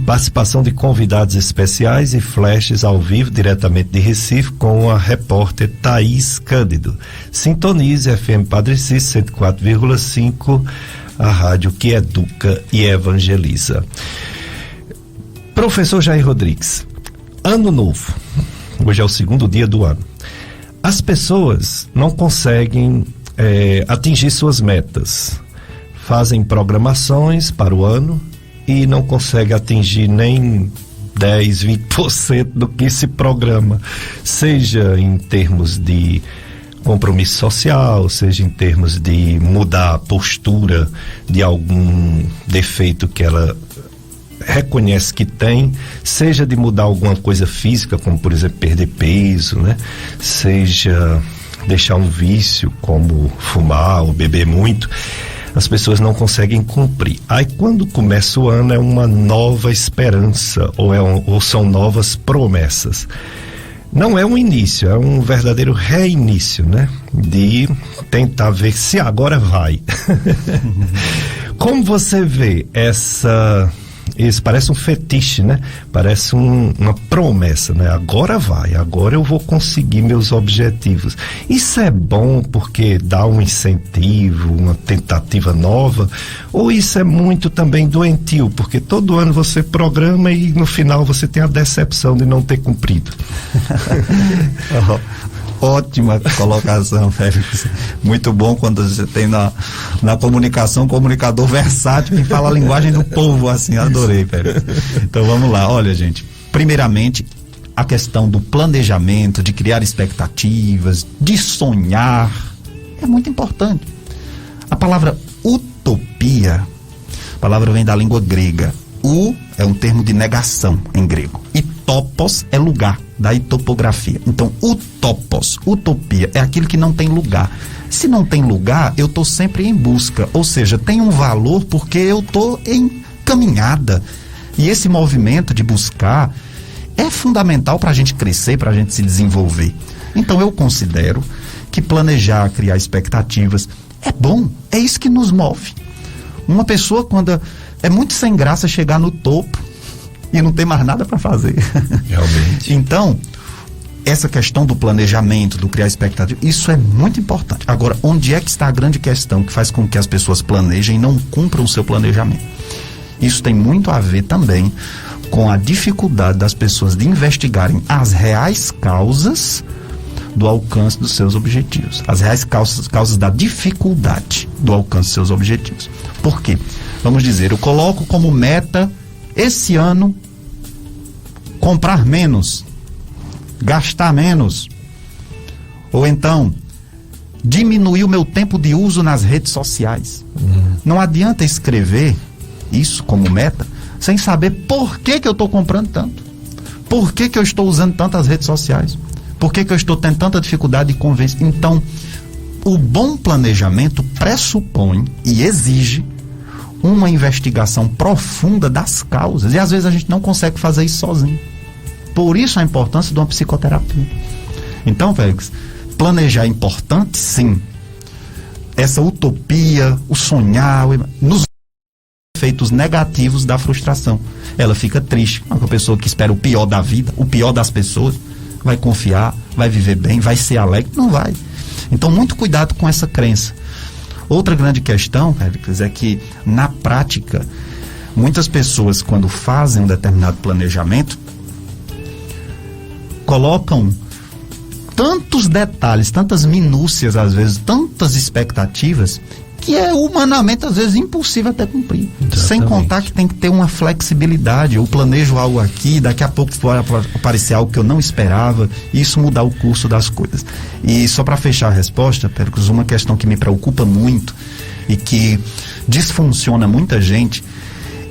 Participação de convidados especiais e flashes ao vivo diretamente de Recife com a repórter Thaís Cândido. Sintonize FM Padre Cícero 104,5, a rádio que educa e evangeliza. Professor Jair Rodrigues, ano novo. Hoje é o segundo dia do ano. As pessoas não conseguem atingir suas metas. Fazem programações para o ano e não conseguem atingir nem 10, 20% do que se programa. Seja em termos de compromisso social, seja em termos de mudar a postura de algum defeito que ela reconhece que tem, seja de mudar alguma coisa física, como por exemplo perder peso, né? Seja deixar um vício como fumar ou beber muito, as pessoas não conseguem cumprir. Aí quando começa o ano é uma nova esperança ou são novas promessas. Não é um início, é um verdadeiro reinício, né? De tentar ver se agora vai. Como você vê isso parece um fetiche, né? Parece uma promessa, né? Agora vai, agora eu vou conseguir meus objetivos. Isso é bom porque dá um incentivo, uma tentativa nova, ou isso é muito também doentio, porque todo ano você programa e no final você tem a decepção de não ter cumprido? Ótima colocação, Félix. Muito bom quando você tem na comunicação um comunicador versátil que fala a linguagem do povo, assim, adorei, Félix. Então vamos lá, olha, gente, primeiramente a questão do planejamento, de criar expectativas, de sonhar, é muito importante. A palavra utopia, a palavra vem da língua grega. É um termo de negação em grego. E topos é lugar, daí topografia. Então, utopos, utopia, é aquilo que não tem lugar. Se não tem lugar, eu estou sempre em busca. Ou seja, tem um valor porque eu estou em caminhada. E esse movimento de buscar é fundamental para a gente crescer, para a gente se desenvolver. Então, eu considero que planejar, criar expectativas é bom. É isso que nos move. Uma pessoa, quando é muito sem graça chegar no topo e não tem mais nada para fazer. Realmente. Então, essa questão do planejamento, do criar expectativa, isso é muito importante. Agora, onde é que está a grande questão que faz com que as pessoas planejem e não cumpram o seu planejamento? Isso tem muito a ver também com a dificuldade das pessoas de investigarem as reais causas do alcance dos seus objetivos. As reais causas da dificuldade do alcance dos seus objetivos. Por quê? Vamos dizer, eu coloco como meta esse ano comprar menos, gastar menos, ou então diminuir o meu tempo de uso nas redes sociais. Não adianta escrever isso como meta sem saber por que eu estou comprando tanto, por que eu estou usando tanto as redes sociais, por que eu estou tendo tanta dificuldade de convencer. Então, o bom planejamento pressupõe e exige uma investigação profunda das causas, e às vezes a gente não consegue fazer isso sozinho. Por isso a importância de uma psicoterapia. Então, Félix, planejar é importante, sim. Essa utopia, o sonhar, nos efeitos negativos da frustração. Ela fica triste. Uma pessoa que espera o pior da vida, o pior das pessoas, vai confiar, vai viver bem, vai ser alegre. Não vai. Então, muito cuidado com essa crença. Outra grande questão, Félix, é que na prática, muitas pessoas, quando fazem um determinado planejamento, colocam tantos detalhes, tantas minúcias, às vezes, tantas expectativas, que é humanamente, às vezes, impossível até cumprir. Exatamente. Sem contar que tem que ter uma flexibilidade. Eu planejo algo aqui, daqui a pouco pode aparecer algo que eu não esperava, e isso mudar o curso das coisas. E só para fechar a resposta, Péricles, uma questão que me preocupa muito e que disfunciona muita gente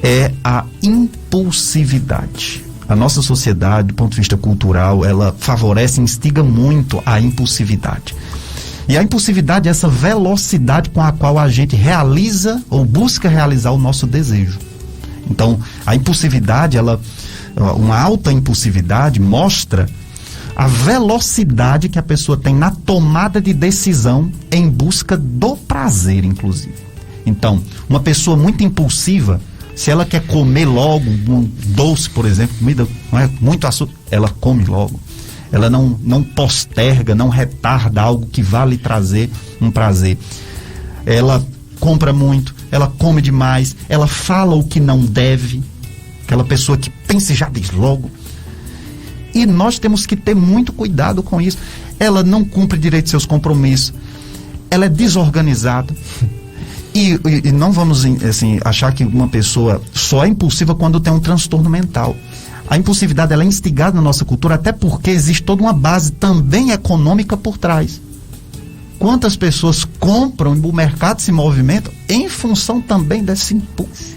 é a impulsividade. A nossa sociedade, do ponto de vista cultural, ela favorece e instiga muito a impulsividade. E a impulsividade é essa velocidade com a qual a gente realiza ou busca realizar o nosso desejo. Então, a impulsividade, uma alta impulsividade mostra a velocidade que a pessoa tem na tomada de decisão em busca do prazer, inclusive. Então, uma pessoa muito impulsiva, se ela quer comer logo um doce, por exemplo, comida, não é, muito açúcar, ela come logo. Ela não posterga, não retarda algo que vá lhe trazer um prazer. Ela compra muito, ela come demais, ela fala o que não deve. Aquela pessoa que pensa e já diz logo. E nós temos que ter muito cuidado com isso. Ela não cumpre direito seus compromissos. Ela é desorganizada. E não vamos assim, achar que uma pessoa só é impulsiva quando tem um transtorno mental. A impulsividade ela é instigada na nossa cultura, até porque existe toda uma base também econômica por trás. Quantas pessoas compram e o mercado se movimenta em função também desse impulso,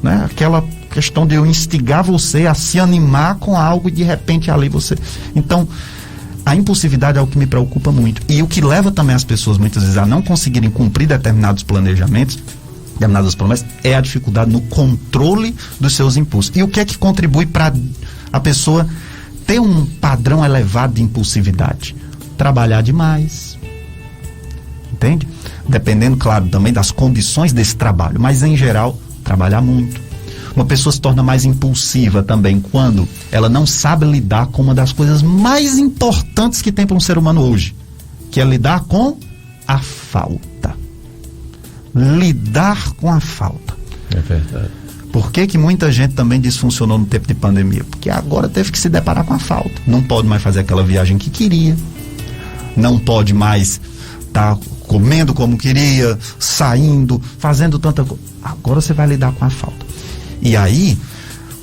né? Aquela questão de eu instigar você a se animar com algo e de repente ali você... Então, a impulsividade é o que me preocupa muito. E o que leva também as pessoas muitas vezes a não conseguirem cumprir determinados planejamentos, determinadas promessas, é a dificuldade no controle dos seus impulsos. E o que é que contribui para a pessoa ter um padrão elevado de impulsividade? Trabalhar demais. Entende? Dependendo, claro, também das condições desse trabalho, mas em geral, trabalhar muito. Uma pessoa se torna mais impulsiva também quando ela não sabe lidar com uma das coisas mais importantes que tem para um ser humano hoje, que é lidar com a falta. Lidar com a falta. É verdade. Por que muita gente também disfuncionou no tempo de pandemia? Porque agora teve que se deparar com a falta. Não pode mais fazer aquela viagem que queria, não pode mais estar comendo como queria, saindo, fazendo tanta coisa. Agora você vai lidar com a falta. E aí,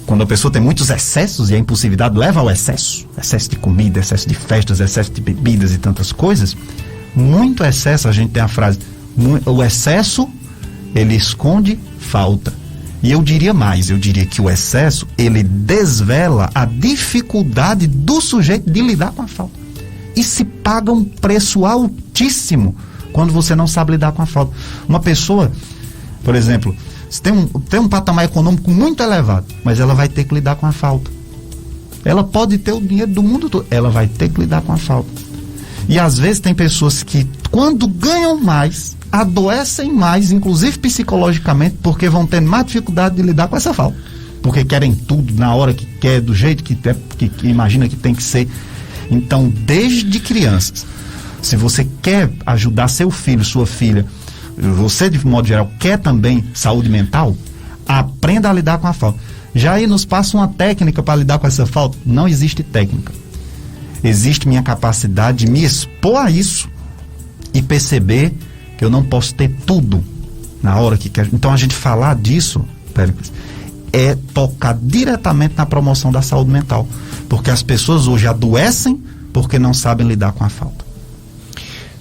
quando a pessoa tem muitos excessos, e a impulsividade leva ao excesso de comida, excesso de festas, excesso de bebidas e tantas coisas, muito excesso, a gente tem a frase, o excesso, ele esconde falta. E eu diria mais, eu diria que o excesso, ele desvela a dificuldade do sujeito de lidar com a falta. E se paga um preço altíssimo quando você não sabe lidar com a falta. Uma pessoa, por exemplo, tem um patamar econômico muito elevado, mas ela vai ter que lidar com a falta. Ela pode ter o dinheiro do mundo todo, ela vai ter que lidar com a falta. E às vezes tem pessoas que, quando ganham mais, adoecem mais, inclusive psicologicamente, porque vão ter mais dificuldade de lidar com essa falta. Porque querem tudo na hora que quer, do jeito que imagina que tem que ser. Então, desde crianças, se você quer ajudar seu filho, sua filha, você de modo geral quer também saúde mental, aprenda a lidar com a falta. Já aí nos passa uma técnica para lidar com essa falta? Não existe técnica. Existe minha capacidade de me expor a isso e perceber que eu não posso ter tudo na hora que quer. Então a gente falar disso, Péricles, é tocar diretamente na promoção da saúde mental, porque as pessoas hoje adoecem porque não sabem lidar com a falta.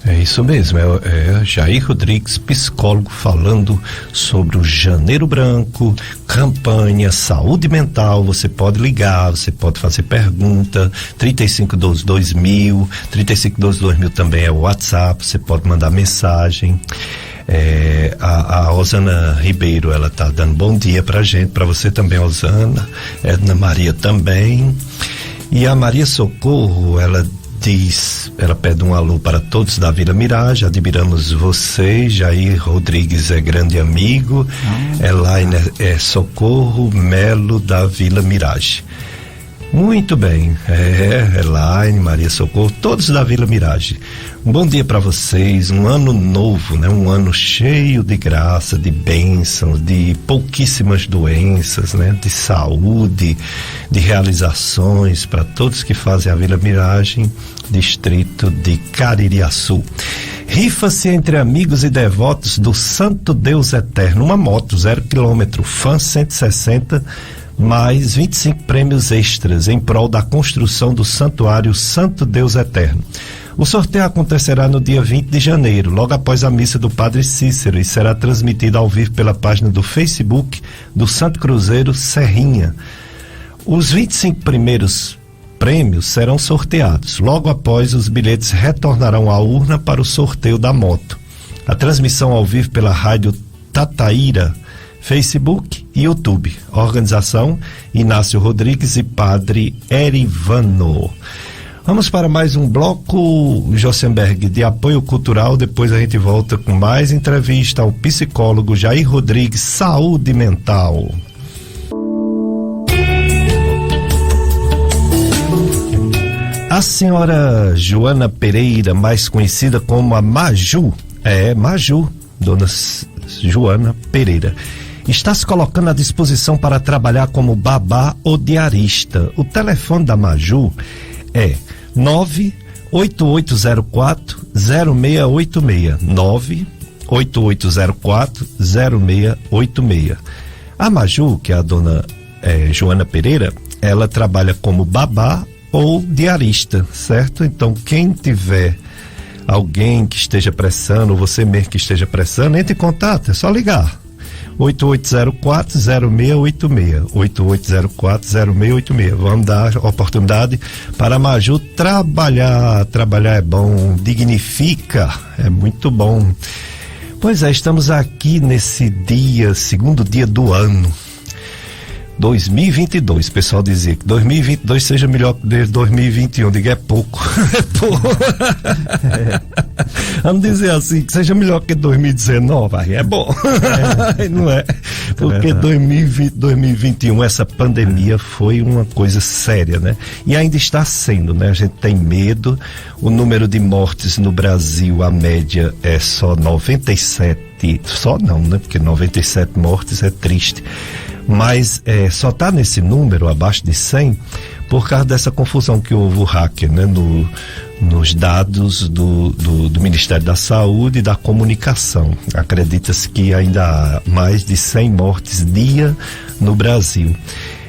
É isso mesmo, é Jair Rodrigues, psicólogo, falando sobre o Janeiro Branco, campanha saúde mental. Você pode ligar, você pode fazer pergunta, 3512-2000, 3512-2000 também é o WhatsApp, você pode mandar mensagem. A Osana Ribeiro, ela tá dando bom dia pra gente, pra você também, Osana, Edna Maria também, e a Maria Socorro, ela pede um alô para todos da Vila Mirage, admiramos vocês, Jair Rodrigues é grande amigo, Elaine é Socorro Melo da Vila Mirage. Muito bem, Elaine, Maria Socorro, todos da Vila Mirage. Um bom dia para vocês, um ano novo, né? Um ano cheio de graça, de bênçãos, de pouquíssimas doenças, né? De saúde, de realizações para todos que fazem a Vila Mirage, distrito de Caririaçu. Rifa-se entre amigos e devotos do Santo Deus Eterno. Uma moto 0 km, Fan 160, mais 25 prêmios extras em prol da construção do Santuário Santo Deus Eterno. O sorteio acontecerá no dia 20 de janeiro, logo após a missa do Padre Cícero, e será transmitido ao vivo pela página do Facebook do Santo Cruzeiro Serrinha. Os 25 primeiros prêmios serão sorteados. Logo após, os bilhetes retornarão à urna para o sorteio da moto. A transmissão ao vivo pela Rádio Tataíra, Facebook e YouTube. Organização: Inácio Rodrigues e Padre Erivano. Vamos para mais um bloco, Jossenberg, de apoio cultural. Depois a gente volta com mais entrevista ao psicólogo Jair Rodrigues, Saúde Mental. A senhora Joana Pereira, mais conhecida como a Maju, dona Joana Pereira, está se colocando à disposição para trabalhar como babá ou diarista. O telefone da Maju é 98804-0686. 98804-0686. A Maju, que é a dona Joana Pereira, ela trabalha como babá ou diarista, certo? Então, quem tiver alguém que esteja pressando, ou você mesmo que esteja pressando, entre em contato, é só ligar. 8804-0686. 8804-0686. Vamos dar oportunidade para a Maju trabalhar. Trabalhar é bom, dignifica, é muito bom. Pois é, estamos aqui nesse dia, segundo dia do ano 2022. O pessoal dizia que 2022 seja melhor que 2021. Diga, é pouco. É pouco. Vamos dizer assim, que seja melhor que 2019. Aí é bom. Não é? Porque 2020, 2021, essa pandemia foi uma coisa séria, né? E ainda está sendo, né? A gente tem medo. O número de mortes no Brasil, a média é só 97. Só não, né? Porque 97 mortes é triste. Mas só está nesse número, abaixo de 100, por causa dessa confusão que houve o hacker, né, nos dados do Ministério da Saúde e da Comunicação. Acredita-se que ainda há mais de 100 mortes dia no Brasil.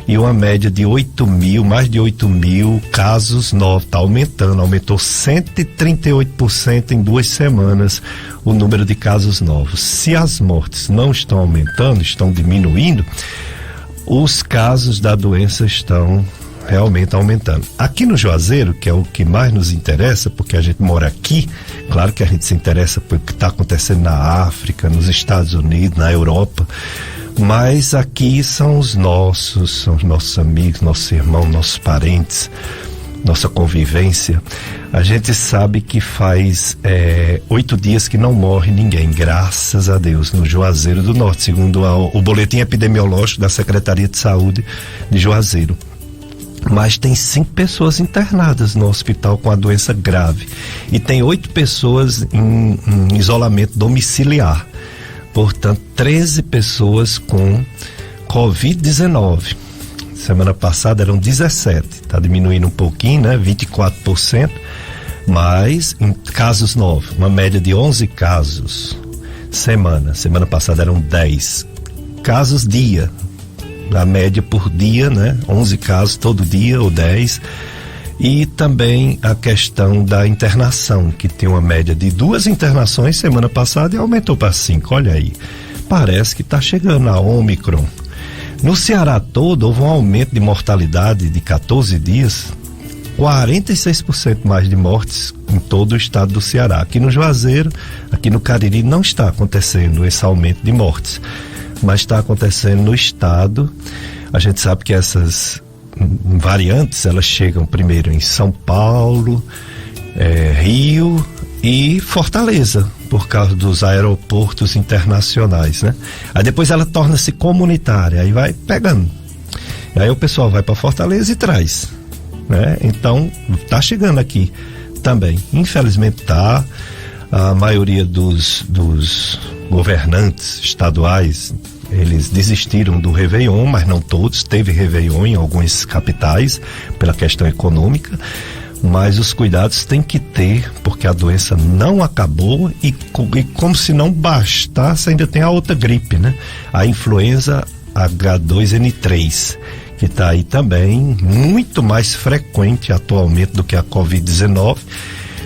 E uma média de 8 mil, mais de 8 mil casos novos. Está aumentando, aumentou 138% em 2 semanas o número de casos novos. Se as mortes não estão aumentando, estão diminuindo, os casos da doença estão realmente aumentando. Aqui no Juazeiro, que é o que mais nos interessa, porque a gente mora aqui, claro que a gente se interessa pelo que está acontecendo na África, nos Estados Unidos, na Europa, mas aqui são os nossos amigos, nossos irmãos, nossos parentes, nossa convivência. A gente sabe que faz 8 dias que não morre ninguém, graças a Deus, no Juazeiro do Norte, segundo o boletim epidemiológico da Secretaria de Saúde de Juazeiro. Mas tem 5 pessoas internadas no hospital com a doença grave e tem 8 pessoas em isolamento domiciliar. Portanto, 13 pessoas com Covid-19. Semana passada eram 17, está diminuindo um pouquinho, né? 24%, mas em casos novos, uma média de 11 casos semana passada eram 10 casos dia, a média por dia, né? 11 casos todo dia ou 10. E também a questão da internação, que tem uma média de 2 internações semana passada e aumentou para 5, olha aí, parece que está chegando a Ômicron. No Ceará todo houve um aumento de mortalidade de 14 dias, 46% mais de mortes em todo o estado do Ceará. Aqui no Juazeiro, aqui no Cariri não está acontecendo esse aumento de mortes, mas está acontecendo no estado. A gente sabe que essas variantes, elas chegam primeiro em São Paulo, Rio e Fortaleza, por causa dos aeroportos internacionais, né? Aí depois ela torna-se comunitária, aí vai pegando. Aí o pessoal vai para Fortaleza e traz, né? Então, tá chegando aqui também. Infelizmente tá. A maioria dos governantes estaduais, eles desistiram do Réveillon, mas não todos. Teve Réveillon em algumas capitais, pela questão econômica. mas os cuidados tem que ter, porque a doença não acabou e como se não bastasse, ainda tem a outra gripe, né? A influenza H2N3, que está aí também, muito mais frequente atualmente do que a Covid-19.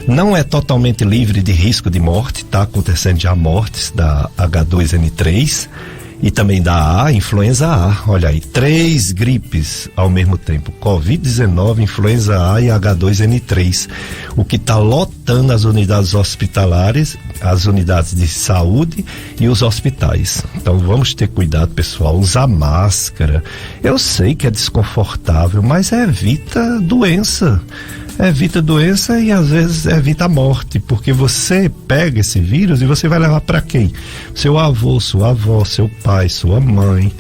Não é totalmente livre de risco de morte, está acontecendo já mortes da H2N3 e também da A, influenza A. Olha aí, 3 gripes ao mesmo tempo: Covid-19, influenza A e H2N3. O que está lotando as unidades hospitalares, as unidades de saúde e os hospitais. Então vamos ter cuidado, pessoal, usar máscara. Eu sei que é desconfortável, mas evita doença. Evita doença e às vezes evita a morte, porque você pega esse vírus e você vai levar para quem? Seu avô, sua avó, seu pai, sua mãe.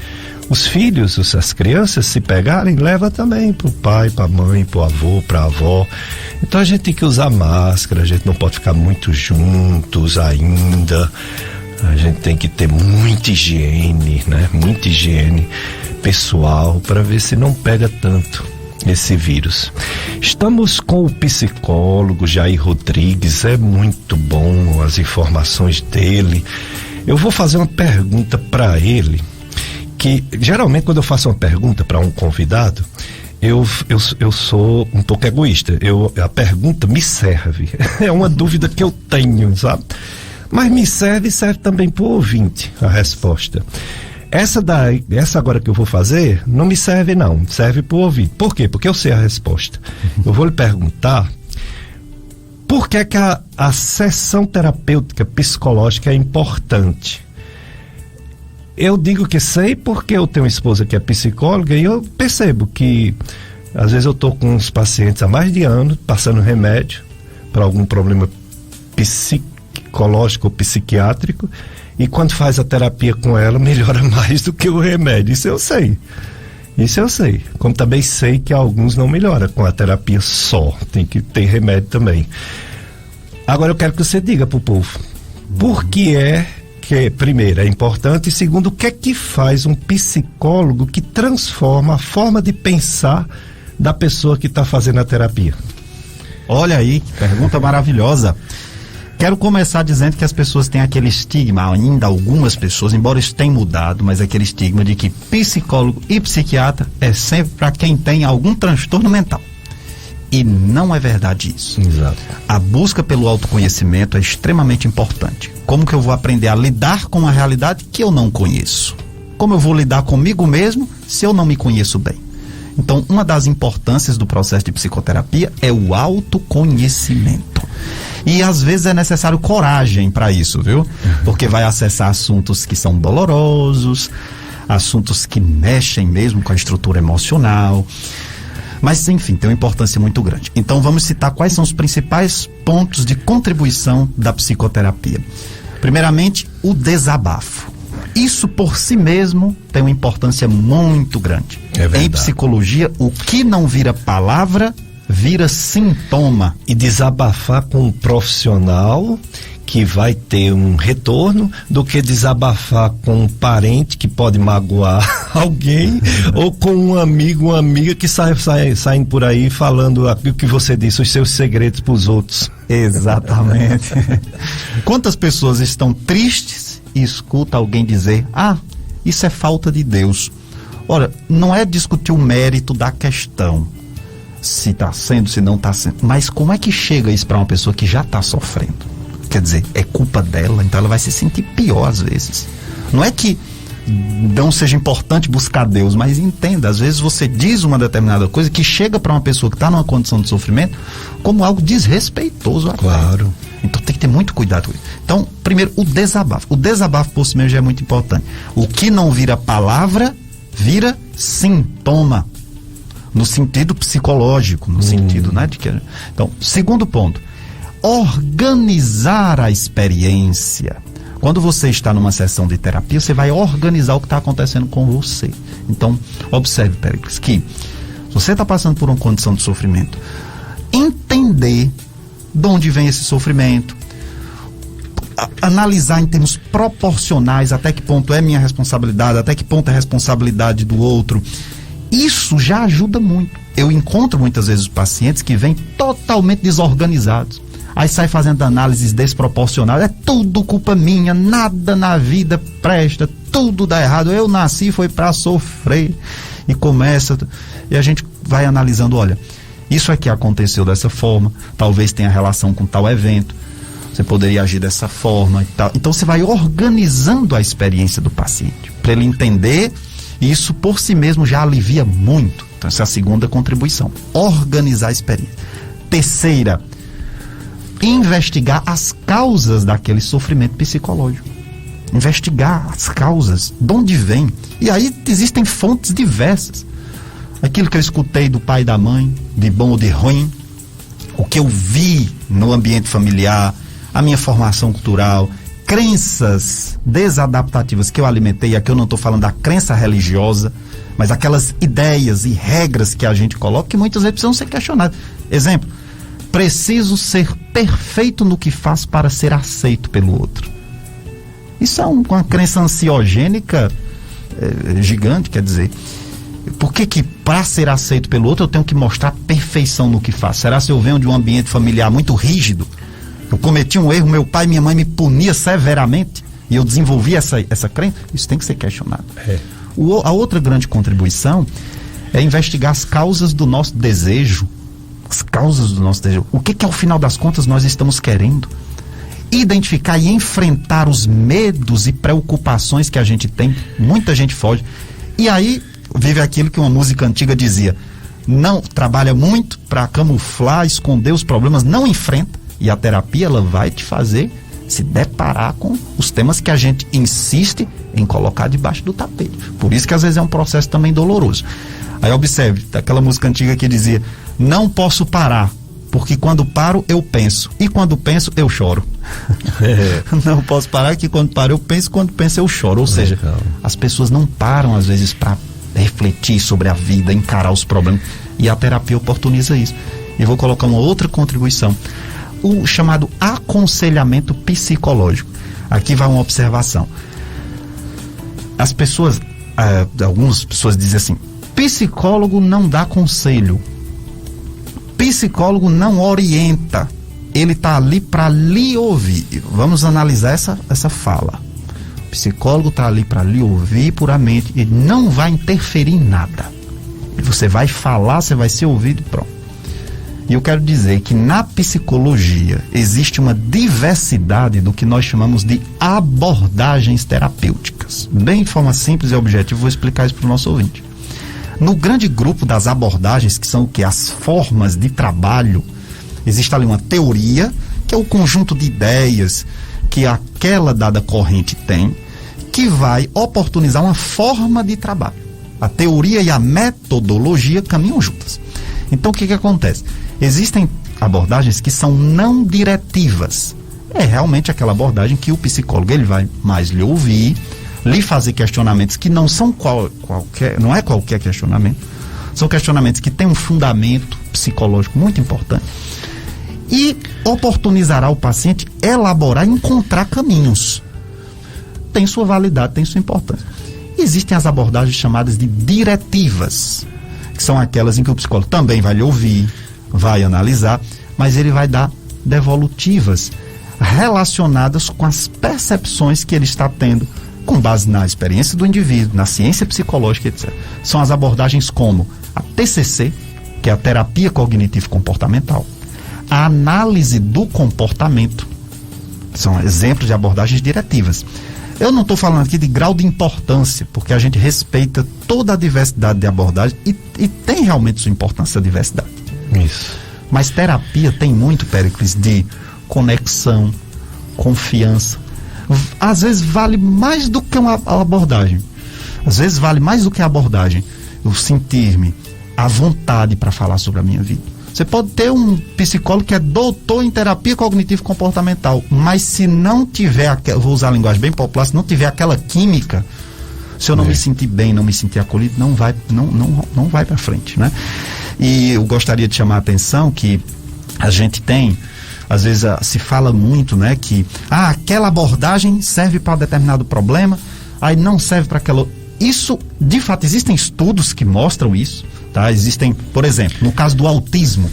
Os filhos, as crianças, se pegarem, leva também pro pai, pra mãe, pro avô, pra avó. Então a gente tem que usar máscara, a gente não pode ficar muito juntos ainda. A gente tem que ter muita higiene, né? Muita higiene pessoal para ver se não pega tanto esse vírus. Estamos com o psicólogo Jair Rodrigues, é muito bom as informações dele. Eu vou fazer uma pergunta para ele, que geralmente quando eu faço uma pergunta para um convidado, eu sou um pouco egoísta. A pergunta me serve, é uma dúvida que eu tenho, sabe? Mas me serve também para o ouvinte a resposta. Essa agora que eu vou fazer não me serve não, serve para o ouvido. Por quê? Porque eu sei a resposta. Eu vou lhe perguntar por que a sessão terapêutica psicológica é importante. Eu digo que sei porque eu tenho uma esposa que é psicóloga e eu percebo que às vezes eu estou com uns pacientes há mais de ano passando remédio para algum problema psicológico ou psiquiátrico. E quando faz a terapia com ela, melhora mais do que o remédio. Isso eu sei. Como também sei que alguns não melhoram com a terapia só. Tem que ter remédio também. Agora eu quero que você diga pro povo. Por que é que, primeiro, é importante, e segundo, o que é que faz um psicólogo que transforma a forma de pensar da pessoa que está fazendo a terapia? Olha aí, pergunta maravilhosa. Quero começar dizendo que as pessoas têm aquele estigma, ainda algumas pessoas, embora isso tenha mudado, mas aquele estigma de que psicólogo e psiquiatra é sempre para quem tem algum transtorno mental. E não é verdade isso. Exato. A busca pelo autoconhecimento é extremamente importante. Como que eu vou aprender a lidar com uma realidade que eu não conheço? Como eu vou lidar comigo mesmo se eu não me conheço bem? Então, uma das importâncias do processo de psicoterapia é o autoconhecimento. E às vezes é necessário coragem para isso, viu? Porque vai acessar assuntos que são dolorosos, assuntos que mexem mesmo com a estrutura emocional. Mas, enfim, tem uma importância muito grande. Então, vamos citar quais são os principais pontos de contribuição da psicoterapia. Primeiramente, o desabafo. Isso por si mesmo tem uma importância muito grande. É verdade. Em psicologia, o que não vira palavra vira sintoma. E desabafar com um profissional que vai ter um retorno do que desabafar com um parente que pode magoar alguém ou com um amigo, uma amiga que saindo por aí falando o que você disse, os seus segredos para os outros. Exatamente. Quantas pessoas estão tristes e escuta alguém dizer: ah, isso é falta de Deus. Ora, não é discutir o mérito da questão, se está sendo, se não está sendo, mas como é que chega isso para uma pessoa que já está sofrendo? Quer dizer, é culpa dela, então ela vai se sentir pior às vezes. Não é que não seja importante buscar Deus, mas entenda, às vezes você diz uma determinada coisa que chega para uma pessoa que está numa condição de sofrimento como algo desrespeitoso. Claro. Então tem que ter muito cuidado com isso. Então, primeiro, o desabafo. O desabafo por si mesmo já é muito importante. O que não vira palavra, vira sintoma. No sentido psicológico, no sentido, né? Então, segundo ponto, organizar a experiência. Quando você está numa sessão de terapia, você vai organizar o que está acontecendo com você. Então, observe, Péricles, que se você está passando por uma condição de sofrimento, entender de onde vem esse sofrimento, analisar em termos proporcionais até que ponto é minha responsabilidade, até que ponto é responsabilidade do outro. Isso isso já ajuda muito. Eu encontro muitas vezes os pacientes que vêm totalmente desorganizados. Aí sai fazendo análises desproporcionadas. É tudo culpa minha, nada na vida presta, tudo dá errado. Eu nasci foi para sofrer. E começa, e a gente vai analisando, olha, isso aqui aconteceu dessa forma, talvez tenha relação com tal evento, você poderia agir dessa forma e tal. Então você vai organizando a experiência do paciente, para ele entender, e isso por si mesmo já alivia muito. Então essa é a segunda contribuição, organizar a experiência. Terceira, investigar as causas daquele sofrimento psicológico. Investigar as causas, de onde vem. E aí existem fontes diversas. Aquilo que eu escutei do pai e da mãe, de bom ou de ruim, o que eu vi no ambiente familiar, a minha formação cultural, crenças desadaptativas que eu alimentei. Aqui eu não estou falando da crença religiosa, mas aquelas ideias e regras que a gente coloca que muitas vezes precisam ser questionadas. Exemplo, preciso ser perfeito no que faço para ser aceito pelo outro. Isso é uma crença ansiogênica gigante, quer dizer. Por que para ser aceito pelo outro eu tenho que mostrar perfeição no que faço? Será se eu venho de um ambiente familiar muito rígido? Eu cometi um erro, meu pai e minha mãe me punia severamente e eu desenvolvi essa crença? Isso tem que ser questionado. A outra grande contribuição é investigar as causas do nosso desejo. As causas do nosso desejo. O que ao final das contas nós estamos querendo? Identificar e enfrentar os medos e preocupações que a gente tem. Muita gente foge. E aí vive aquilo que uma música antiga dizia: não trabalha muito para camuflar, esconder os problemas, não enfrenta. E a terapia, ela vai te fazer se deparar com os temas que a gente insiste em colocar debaixo do tapete. Por isso que às vezes é um processo também doloroso. Aí observe, aquela música antiga que dizia: não posso parar, porque quando paro eu penso, e quando penso eu choro. Não posso parar, que quando paro eu penso, quando penso eu choro. Ou seja, as pessoas não param às vezes para refletir sobre a vida, encarar os problemas, e a terapia oportuniza isso. E vou colocar uma outra contribuição, o chamado aconselhamento psicológico. Aqui vai uma observação. As pessoas, algumas pessoas dizem assim: psicólogo não dá conselho, psicólogo não orienta, ele está ali para lhe ouvir. Vamos analisar essa fala. O psicólogo está ali para lhe ouvir puramente, ele não vai interferir em nada. Você vai falar, você vai ser ouvido e pronto. E eu quero dizer que na psicologia existe uma diversidade do que nós chamamos de abordagens terapêuticas. Bem de forma simples e objetiva, vou explicar isso para o nosso ouvinte. No grande grupo das abordagens, que são o que? As formas de trabalho, existe ali uma teoria, que é o conjunto de ideias que aquela dada corrente tem, que vai oportunizar uma forma de trabalho. A teoria e a metodologia caminham juntas. Então o que acontece? Existem abordagens que são não diretivas. É realmente aquela abordagem que o psicólogo ele vai mais lhe ouvir, lhe fazer questionamentos que não são não é qualquer questionamento, são questionamentos que têm um fundamento psicológico muito importante e oportunizará o paciente elaborar e encontrar caminhos. Tem sua validade, tem sua importância. Existem as abordagens chamadas de diretivas, que são aquelas em que o psicólogo também vai lhe ouvir, vai analisar, mas ele vai dar devolutivas relacionadas com as percepções que ele está tendo, com base na experiência do indivíduo, na ciência psicológica, etc. São as abordagens como a TCC, que é a terapia cognitivo-comportamental, a análise do comportamento, são exemplos de abordagens diretivas. Eu não estou falando aqui de grau de importância, porque a gente respeita toda a diversidade de abordagens e tem realmente sua importância a diversidade. Isso. Mas terapia tem muito, Péricles, de conexão, confiança. Às vezes vale mais do que uma abordagem. Às vezes vale mais do que a abordagem. Eu sentir-me à vontade para falar sobre a minha vida. Você pode ter um psicólogo que é doutor em terapia cognitivo-comportamental, mas se não tiver, vou usar a linguagem bem popular, se não tiver aquela química, se eu não me sentir bem, não me sentir acolhido, não vai para frente, né? E eu gostaria de chamar a atenção que a gente tem, às vezes se fala muito, né, que aquela abordagem serve para determinado problema, aí não serve para aquela. Isso, de fato, existem estudos que mostram isso. Tá? Existem, por exemplo, no caso do autismo,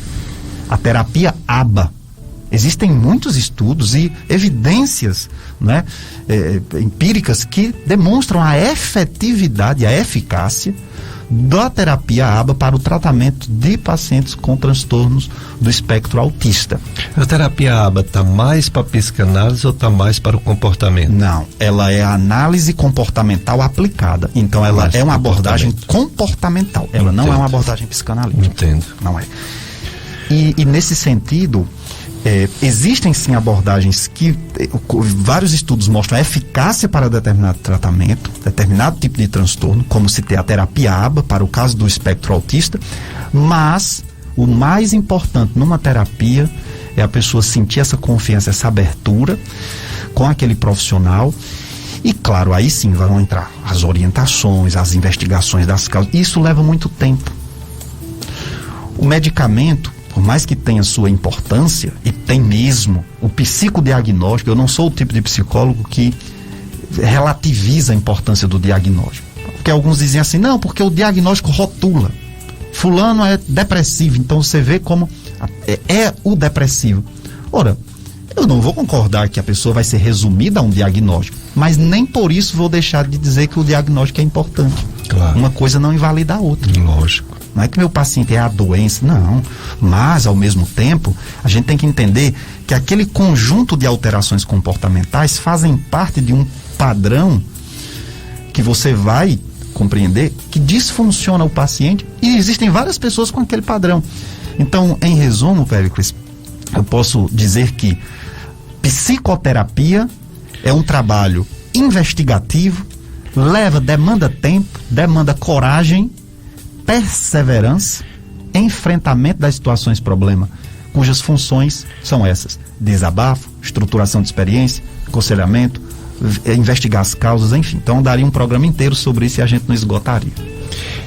a terapia ABA. Existem muitos estudos e evidências, né, empíricas que demonstram a efetividade, a eficácia da terapia ABA para o tratamento de pacientes com transtornos do espectro autista. A terapia ABA está mais para psicanálise ou está mais para o comportamento? Não, ela é a análise comportamental aplicada. Então ela é uma abordagem comportamental. Ela não é uma abordagem psicanalítica. Entendo. Não é. E nesse sentido, existem sim abordagens que vários estudos mostram a eficácia para determinado tratamento, determinado tipo de transtorno, como se tem a terapia ABA para o caso do espectro autista, mas o mais importante numa terapia é a pessoa sentir essa confiança, essa abertura com aquele profissional. E claro, aí sim vão entrar as orientações, as investigações das causas. Isso leva muito tempo. O medicamento, por mais que tenha sua importância, e tem mesmo, o psicodiagnóstico, eu não sou o tipo de psicólogo que relativiza a importância do diagnóstico. Porque alguns dizem assim, não, porque o diagnóstico rotula. Fulano é depressivo, então você vê como é o depressivo. Ora, eu não vou concordar que a pessoa vai ser resumida a um diagnóstico, mas nem por isso vou deixar de dizer que o diagnóstico é importante. Claro. Uma coisa não invalida a outra. Lógico. Não é que meu paciente é a doença, não. Mas, ao mesmo tempo, a gente tem que entender que aquele conjunto de alterações comportamentais fazem parte de um padrão que você vai compreender que disfunciona o paciente, e existem várias pessoas com aquele padrão. Então, em resumo, Péricles, eu posso dizer que psicoterapia é um trabalho investigativo, demanda tempo, demanda coragem, perseverança, enfrentamento das situações problema, cujas funções são essas: desabafo, estruturação de experiência, aconselhamento, investigar as causas, enfim. Então daria um programa inteiro sobre isso e a gente não esgotaria.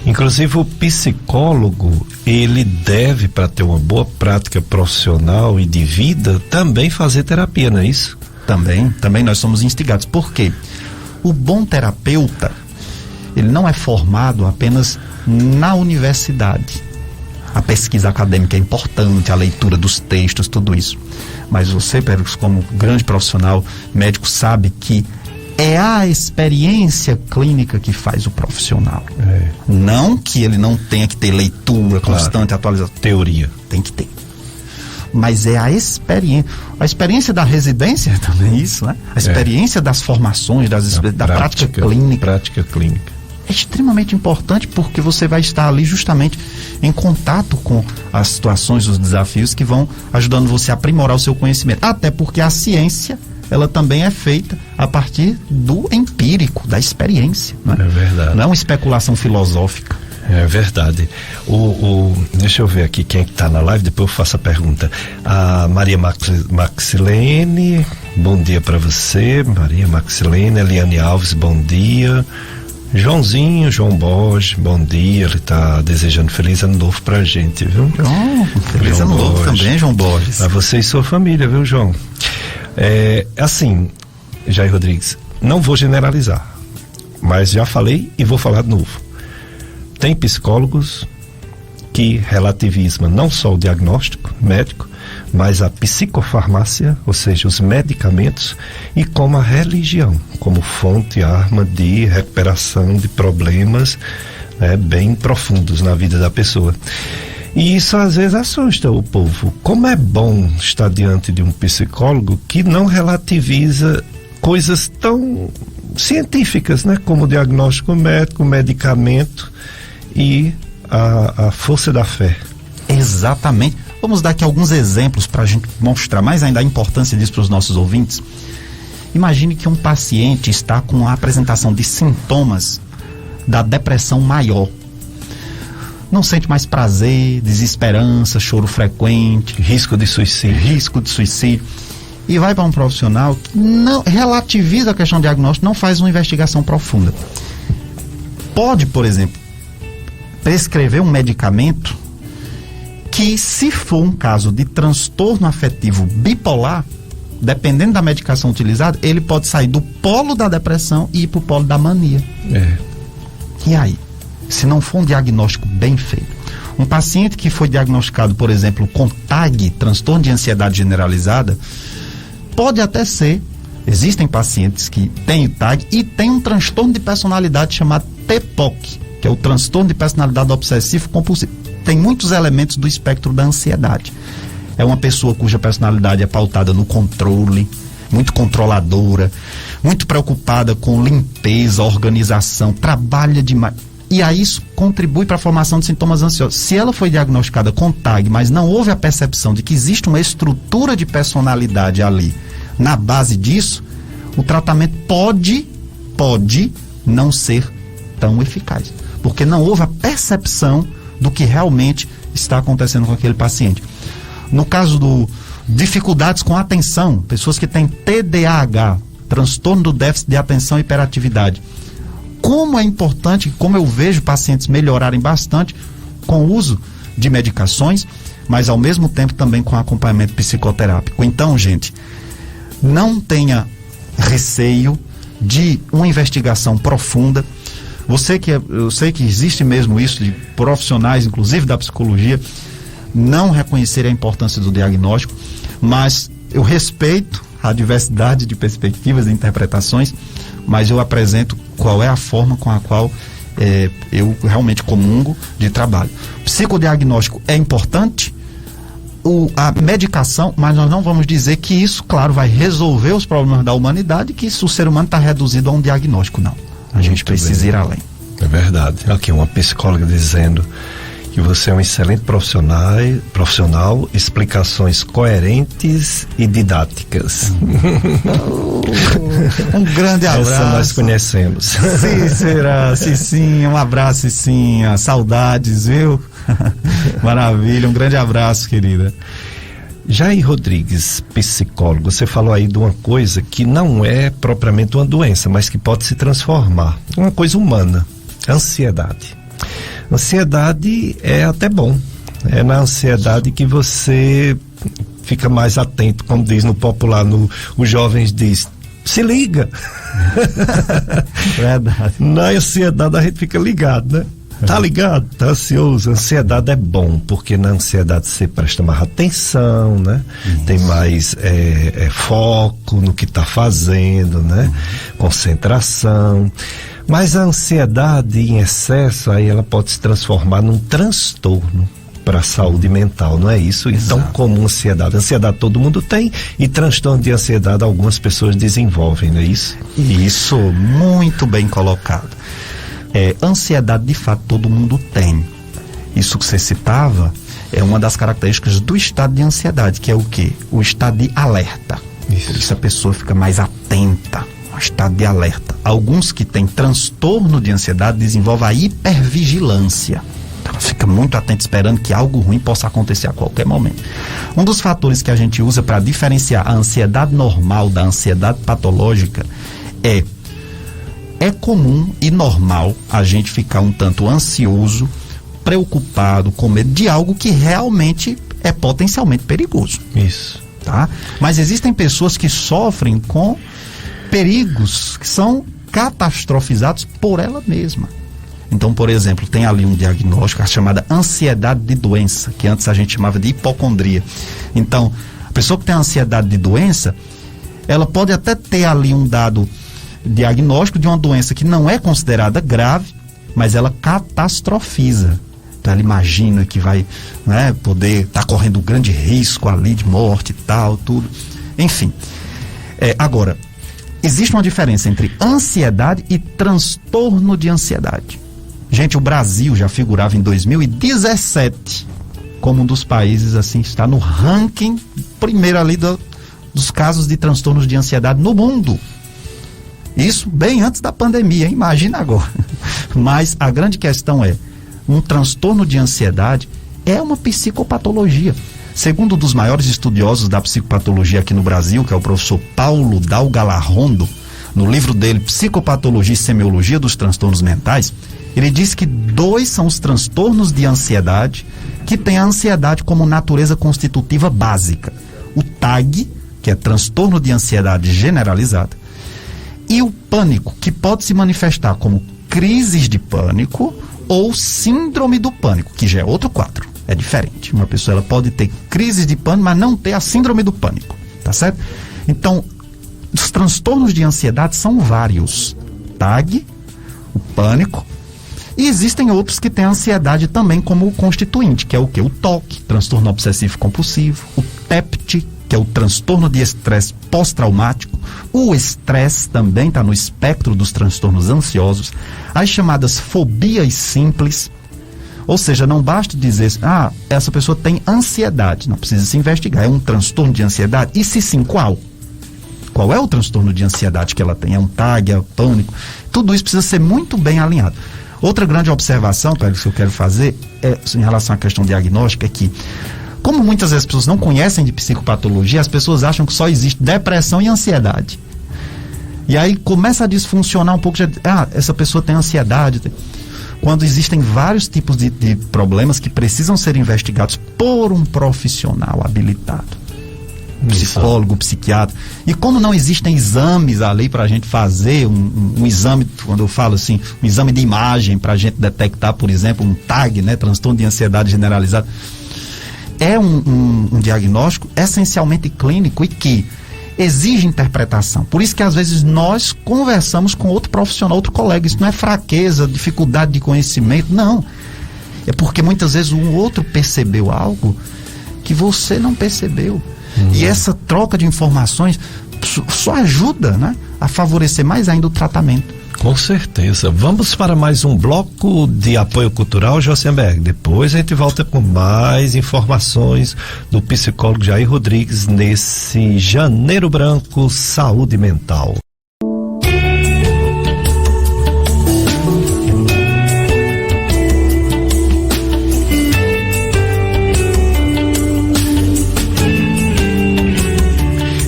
Inclusive o psicólogo, ele deve, para ter uma boa prática profissional e de vida, também fazer terapia, não é isso? Também nós somos instigados. Por quê? O bom terapeuta, ele não é formado apenas na universidade. A pesquisa acadêmica é importante, a leitura dos textos, tudo isso. Mas você, Péricles, como grande profissional médico, sabe que é a experiência clínica que faz o profissional. Não que ele não tenha que ter leitura constante, atualização. Teoria. Tem que ter. Mas é a experiência da residência também, isso, né? A experiência das formações, da prática clínica. Prática clínica. É extremamente importante, porque você vai estar ali justamente em contato com as situações, os desafios que vão ajudando você a aprimorar o seu conhecimento. Até porque a ciência, ela também é feita a partir do empírico, da experiência. Né? É verdade. Não é uma especulação filosófica. É verdade. Deixa eu ver aqui quem é que está na live, depois eu faço a pergunta. A Maria Maxilene, bom dia para você. Maria Maxilene, Eliane Alves, bom dia. Joãozinho, João Borges, bom dia. Ele está desejando feliz ano novo pra gente, viu? Feliz ano novo também, João Borges. A você e sua família, viu, João? Assim, Jair Rodrigues, não vou generalizar, mas já falei e vou falar de novo. Tem psicólogos que relativizam não só o diagnóstico médico, mas a psicofarmácia, ou seja, os medicamentos, e como a religião, como fonte, arma de recuperação de problemas bem profundos na vida da pessoa. E isso às vezes assusta o povo. Como é bom estar diante de um psicólogo que não relativiza coisas tão científicas, né? Como o diagnóstico médico, o medicamento e a força da fé. Exatamente. Vamos dar aqui alguns exemplos para a gente mostrar mais ainda a importância disso para os nossos ouvintes. Imagine que um paciente está com a apresentação de sintomas da depressão maior. Não sente mais prazer, desesperança, choro frequente, risco de suicídio. E vai para um profissional que não relativiza a questão diagnóstica, não faz uma investigação profunda. Pode, por exemplo, prescrever um medicamento que, se for um caso de transtorno afetivo bipolar, dependendo da medicação utilizada, ele pode sair do polo da depressão e ir para o polo da mania. E aí? Se não for um diagnóstico bem feito. Um paciente que foi diagnosticado, por exemplo, com TAG, transtorno de ansiedade generalizada, pode até ser, existem pacientes que têm TAG e têm um transtorno de personalidade chamado TPOC, que é o transtorno de personalidade obsessivo compulsivo. Tem muitos elementos do espectro da ansiedade. É uma pessoa cuja personalidade é pautada no controle, muito controladora, muito preocupada com limpeza, organização, trabalha demais. E aí isso contribui para a formação de sintomas ansiosos. Se ela foi diagnosticada com TAG, mas não houve a percepção de que existe uma estrutura de personalidade ali, na base disso, o tratamento pode não ser tão eficaz. Porque não houve a percepção do que realmente está acontecendo com aquele paciente. No caso do dificuldades com atenção, pessoas que têm TDAH, transtorno do déficit de atenção e hiperatividade. Como é importante, como eu vejo pacientes melhorarem bastante com o uso de medicações, mas ao mesmo tempo também com acompanhamento psicoterápico. Então, gente, não tenha receio de uma investigação profunda. Eu sei que existe mesmo isso de profissionais, inclusive da psicologia, não reconhecer a importância do diagnóstico, mas eu respeito a diversidade de perspectivas e interpretações, mas eu apresento qual é a forma com a qual eu realmente comungo de trabalho. Psicodiagnóstico é importante, a medicação, mas nós não vamos dizer que isso, claro, vai resolver os problemas da humanidade, que isso, o ser humano está reduzido a um diagnóstico, não. A gente precisa ir além. É verdade. Aqui uma psicóloga dizendo que você é um excelente profissional, explicações coerentes e didáticas. Um grande abraço. Essa nós conhecemos. Cícera, sim, um abraço, sim, saudades, viu? Maravilha, um grande abraço, querida. Jair Rodrigues, psicólogo, você falou aí de uma coisa que não é propriamente uma doença, mas que pode se transformar. Uma coisa humana, ansiedade. Ansiedade é até bom. É na ansiedade que você fica mais atento, como diz no popular, os jovens diz, se liga. Verdade. Na ansiedade a gente fica ligado, né? Tá ligado? Tá ansioso. Ansiedade é bom, porque na ansiedade você presta mais atenção, né? Isso. Tem mais foco no que tá fazendo, né? Concentração. Mas a ansiedade em excesso, aí ela pode se transformar num transtorno para a saúde mental, não é isso? Exato. Então, como ansiedade. Ansiedade todo mundo tem e transtorno de ansiedade algumas pessoas desenvolvem, não é isso? Isso, muito bem colocado. Ansiedade, de fato, todo mundo tem. Isso que você citava é uma das características do estado de ansiedade, que é o quê? O estado de alerta. Isso. Por isso a pessoa fica mais atenta, um estado de alerta. Alguns que têm transtorno de ansiedade desenvolvem a hipervigilância. Então, fica muito atento, esperando que algo ruim possa acontecer a qualquer momento. Um dos fatores que a gente usa para diferenciar a ansiedade normal da ansiedade patológica é comum e normal a gente ficar um tanto ansioso, preocupado, com medo de algo que realmente é potencialmente perigoso. Isso. Tá? Mas existem pessoas que sofrem com perigos que são catastrofizados por ela mesma. Então, por exemplo, tem ali um diagnóstico, a chamada ansiedade de doença, que antes a gente chamava de hipocondria. Então, a pessoa que tem ansiedade de doença, ela pode até ter ali um dado diagnóstico de uma doença que não é considerada grave, mas ela catastrofiza. Então ela imagina que vai, né, poder estar correndo um grande risco ali de morte e tal, tudo. Enfim. Agora, existe uma diferença entre ansiedade e transtorno de ansiedade. Gente, o Brasil já figurava em 2017 como um dos países, assim, está no ranking primeiro ali dos casos de transtornos de ansiedade no mundo. Isso bem antes da pandemia, hein? Imagina agora. Mas a grande questão é, um transtorno de ansiedade é uma psicopatologia. Segundo um dos maiores estudiosos da psicopatologia aqui no Brasil, que é o professor Paulo Dalgalarrondo, no livro dele, Psicopatologia e Semiologia dos Transtornos Mentais, ele diz que 2 são os transtornos de ansiedade que têm a ansiedade como natureza constitutiva básica. O TAG, que é transtorno de ansiedade generalizada, e o pânico, que pode se manifestar como crises de pânico ou síndrome do pânico, que já é outro quadro, é diferente. Uma pessoa ela pode ter crise de pânico, mas não ter a síndrome do pânico, tá certo? Então, os transtornos de ansiedade são vários. TAG, o pânico, e existem outros que têm ansiedade também como constituinte, que é o quê? O TOC, transtorno obsessivo compulsivo, o TEPT, que é o transtorno de estresse pós-traumático, o estresse também está no espectro dos transtornos ansiosos, as chamadas fobias simples, ou seja, não basta dizer, essa pessoa tem ansiedade, não precisa se investigar, é um transtorno de ansiedade, e se sim, qual? Qual é o transtorno de ansiedade que ela tem? É um TAG, é um pânico? Tudo isso precisa ser muito bem alinhado. Outra grande observação, Pérez, que eu quero fazer em relação à questão diagnóstica é que, como muitas vezes as pessoas não conhecem de psicopatologia, as pessoas acham que só existe depressão e ansiedade. E aí começa a disfuncionar um pouco, essa pessoa tem ansiedade. Quando existem vários tipos de problemas que precisam ser investigados por um profissional habilitado. Psicólogo, psiquiatra. E como não existem exames ali para a gente fazer um exame, quando eu falo assim, um exame de imagem para a gente detectar, por exemplo, um TAG, né, transtorno de ansiedade generalizada, é um diagnóstico essencialmente clínico e que exige interpretação. Por isso que às vezes nós conversamos com outro profissional, outro colega. Isso não é fraqueza, dificuldade de conhecimento, não. É porque muitas vezes um outro percebeu algo que você não percebeu. E essa troca de informações só ajuda, né, a favorecer mais ainda o tratamento. Com certeza. Vamos para mais um bloco de apoio cultural, Josenberg. Depois a gente volta com mais informações do psicólogo Jair Rodrigues nesse Janeiro Branco Saúde Mental.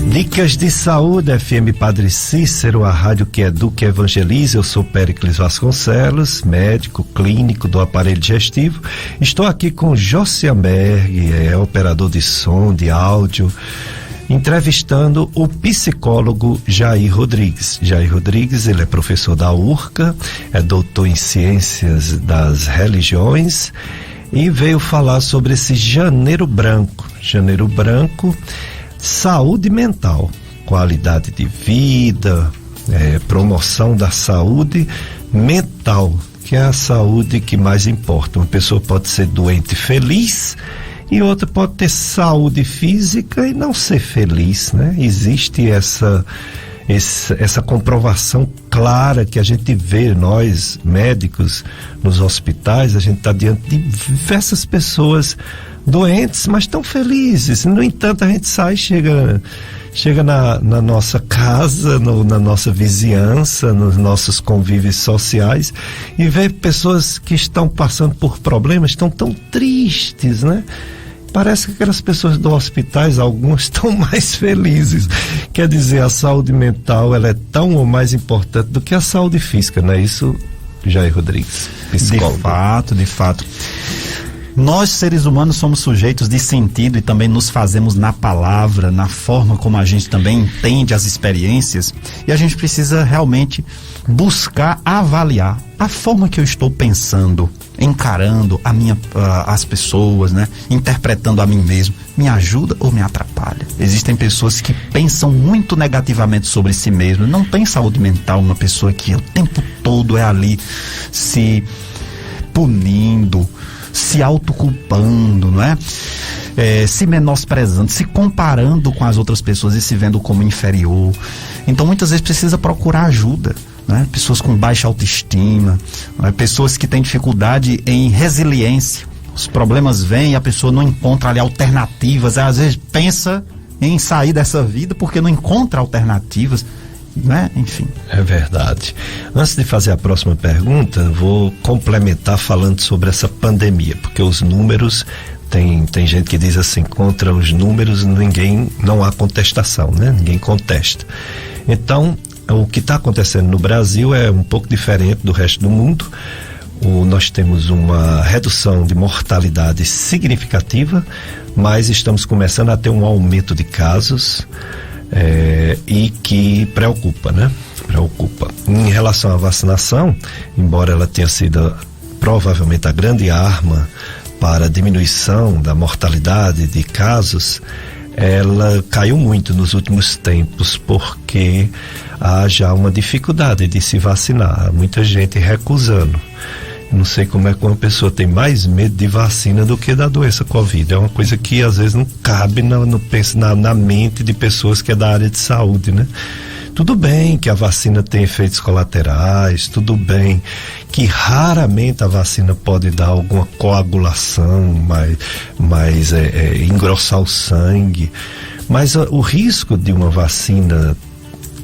Dicas de Saúde, FM Padre Cícero, a rádio que educa e evangeliza. Eu sou Péricles Vasconcelos, médico clínico do aparelho digestivo. Estou aqui com Josenberg, operador de som, de áudio, entrevistando o psicólogo Jair Rodrigues. Jair Rodrigues, ele é professor da URCA, é doutor em Ciências das Religiões e veio falar sobre esse Janeiro Branco. Janeiro Branco, saúde mental, qualidade de vida, promoção da saúde mental, que é a saúde que mais importa. Uma pessoa pode ser doente feliz e outra pode ter saúde física e não ser feliz, né? Existe essa comprovação clara que a gente vê, nós médicos nos hospitais, a gente está diante de diversas pessoas doentes, mas tão felizes. No entanto, a gente sai, chega na nossa casa, na nossa vizinhança, nos nossos convívios sociais e vê pessoas que estão passando por problemas, estão tão tristes, né? Parece que aquelas pessoas dos hospitais, algumas estão mais felizes. Quer dizer, a saúde mental, ela é tão ou mais importante do que a saúde física, não é isso, Jair Rodrigues, psicólogo? De fato. Nós, seres humanos, somos sujeitos de sentido e também nos fazemos na palavra, na forma como a gente também entende as experiências, e a gente precisa realmente buscar avaliar a forma que eu estou pensando, encarando as pessoas, né? Interpretando a mim mesmo, me ajuda ou me atrapalha? Existem pessoas que pensam muito negativamente sobre si mesmo, não tem saúde mental, uma pessoa que o tempo todo é ali se punindo, se autoculpando, não é? Se menosprezando, se comparando com as outras pessoas e se vendo como inferior. Então muitas vezes precisa procurar ajuda, né? Pessoas com baixa autoestima, né? Pessoas que têm dificuldade em resiliência. Os problemas vêm e a pessoa não encontra ali alternativas, às vezes pensa em sair dessa vida porque não encontra alternativas, né? Enfim. É verdade. Antes de fazer a próxima pergunta, vou complementar falando sobre essa pandemia, porque os números, tem gente que diz assim, contra os números não há contestação, né? Ninguém contesta. Então, o que está acontecendo no Brasil é um pouco diferente do resto do mundo. Nós temos uma redução de mortalidade significativa, mas estamos começando a ter um aumento de casos e que preocupa, né? Preocupa. Em relação à vacinação, embora ela tenha sido provavelmente a grande arma para a diminuição da mortalidade de casos, ela caiu muito nos últimos tempos, porque há já uma dificuldade de se vacinar, muita gente recusando. Não sei como é que uma pessoa tem mais medo de vacina do que da doença Covid. É uma coisa que às vezes não cabe na mente de pessoas que é da área de saúde, né? Tudo bem que a vacina tem efeitos colaterais, tudo bem que raramente a vacina pode dar alguma coagulação, mas engrossar o sangue. Mas o risco de uma vacina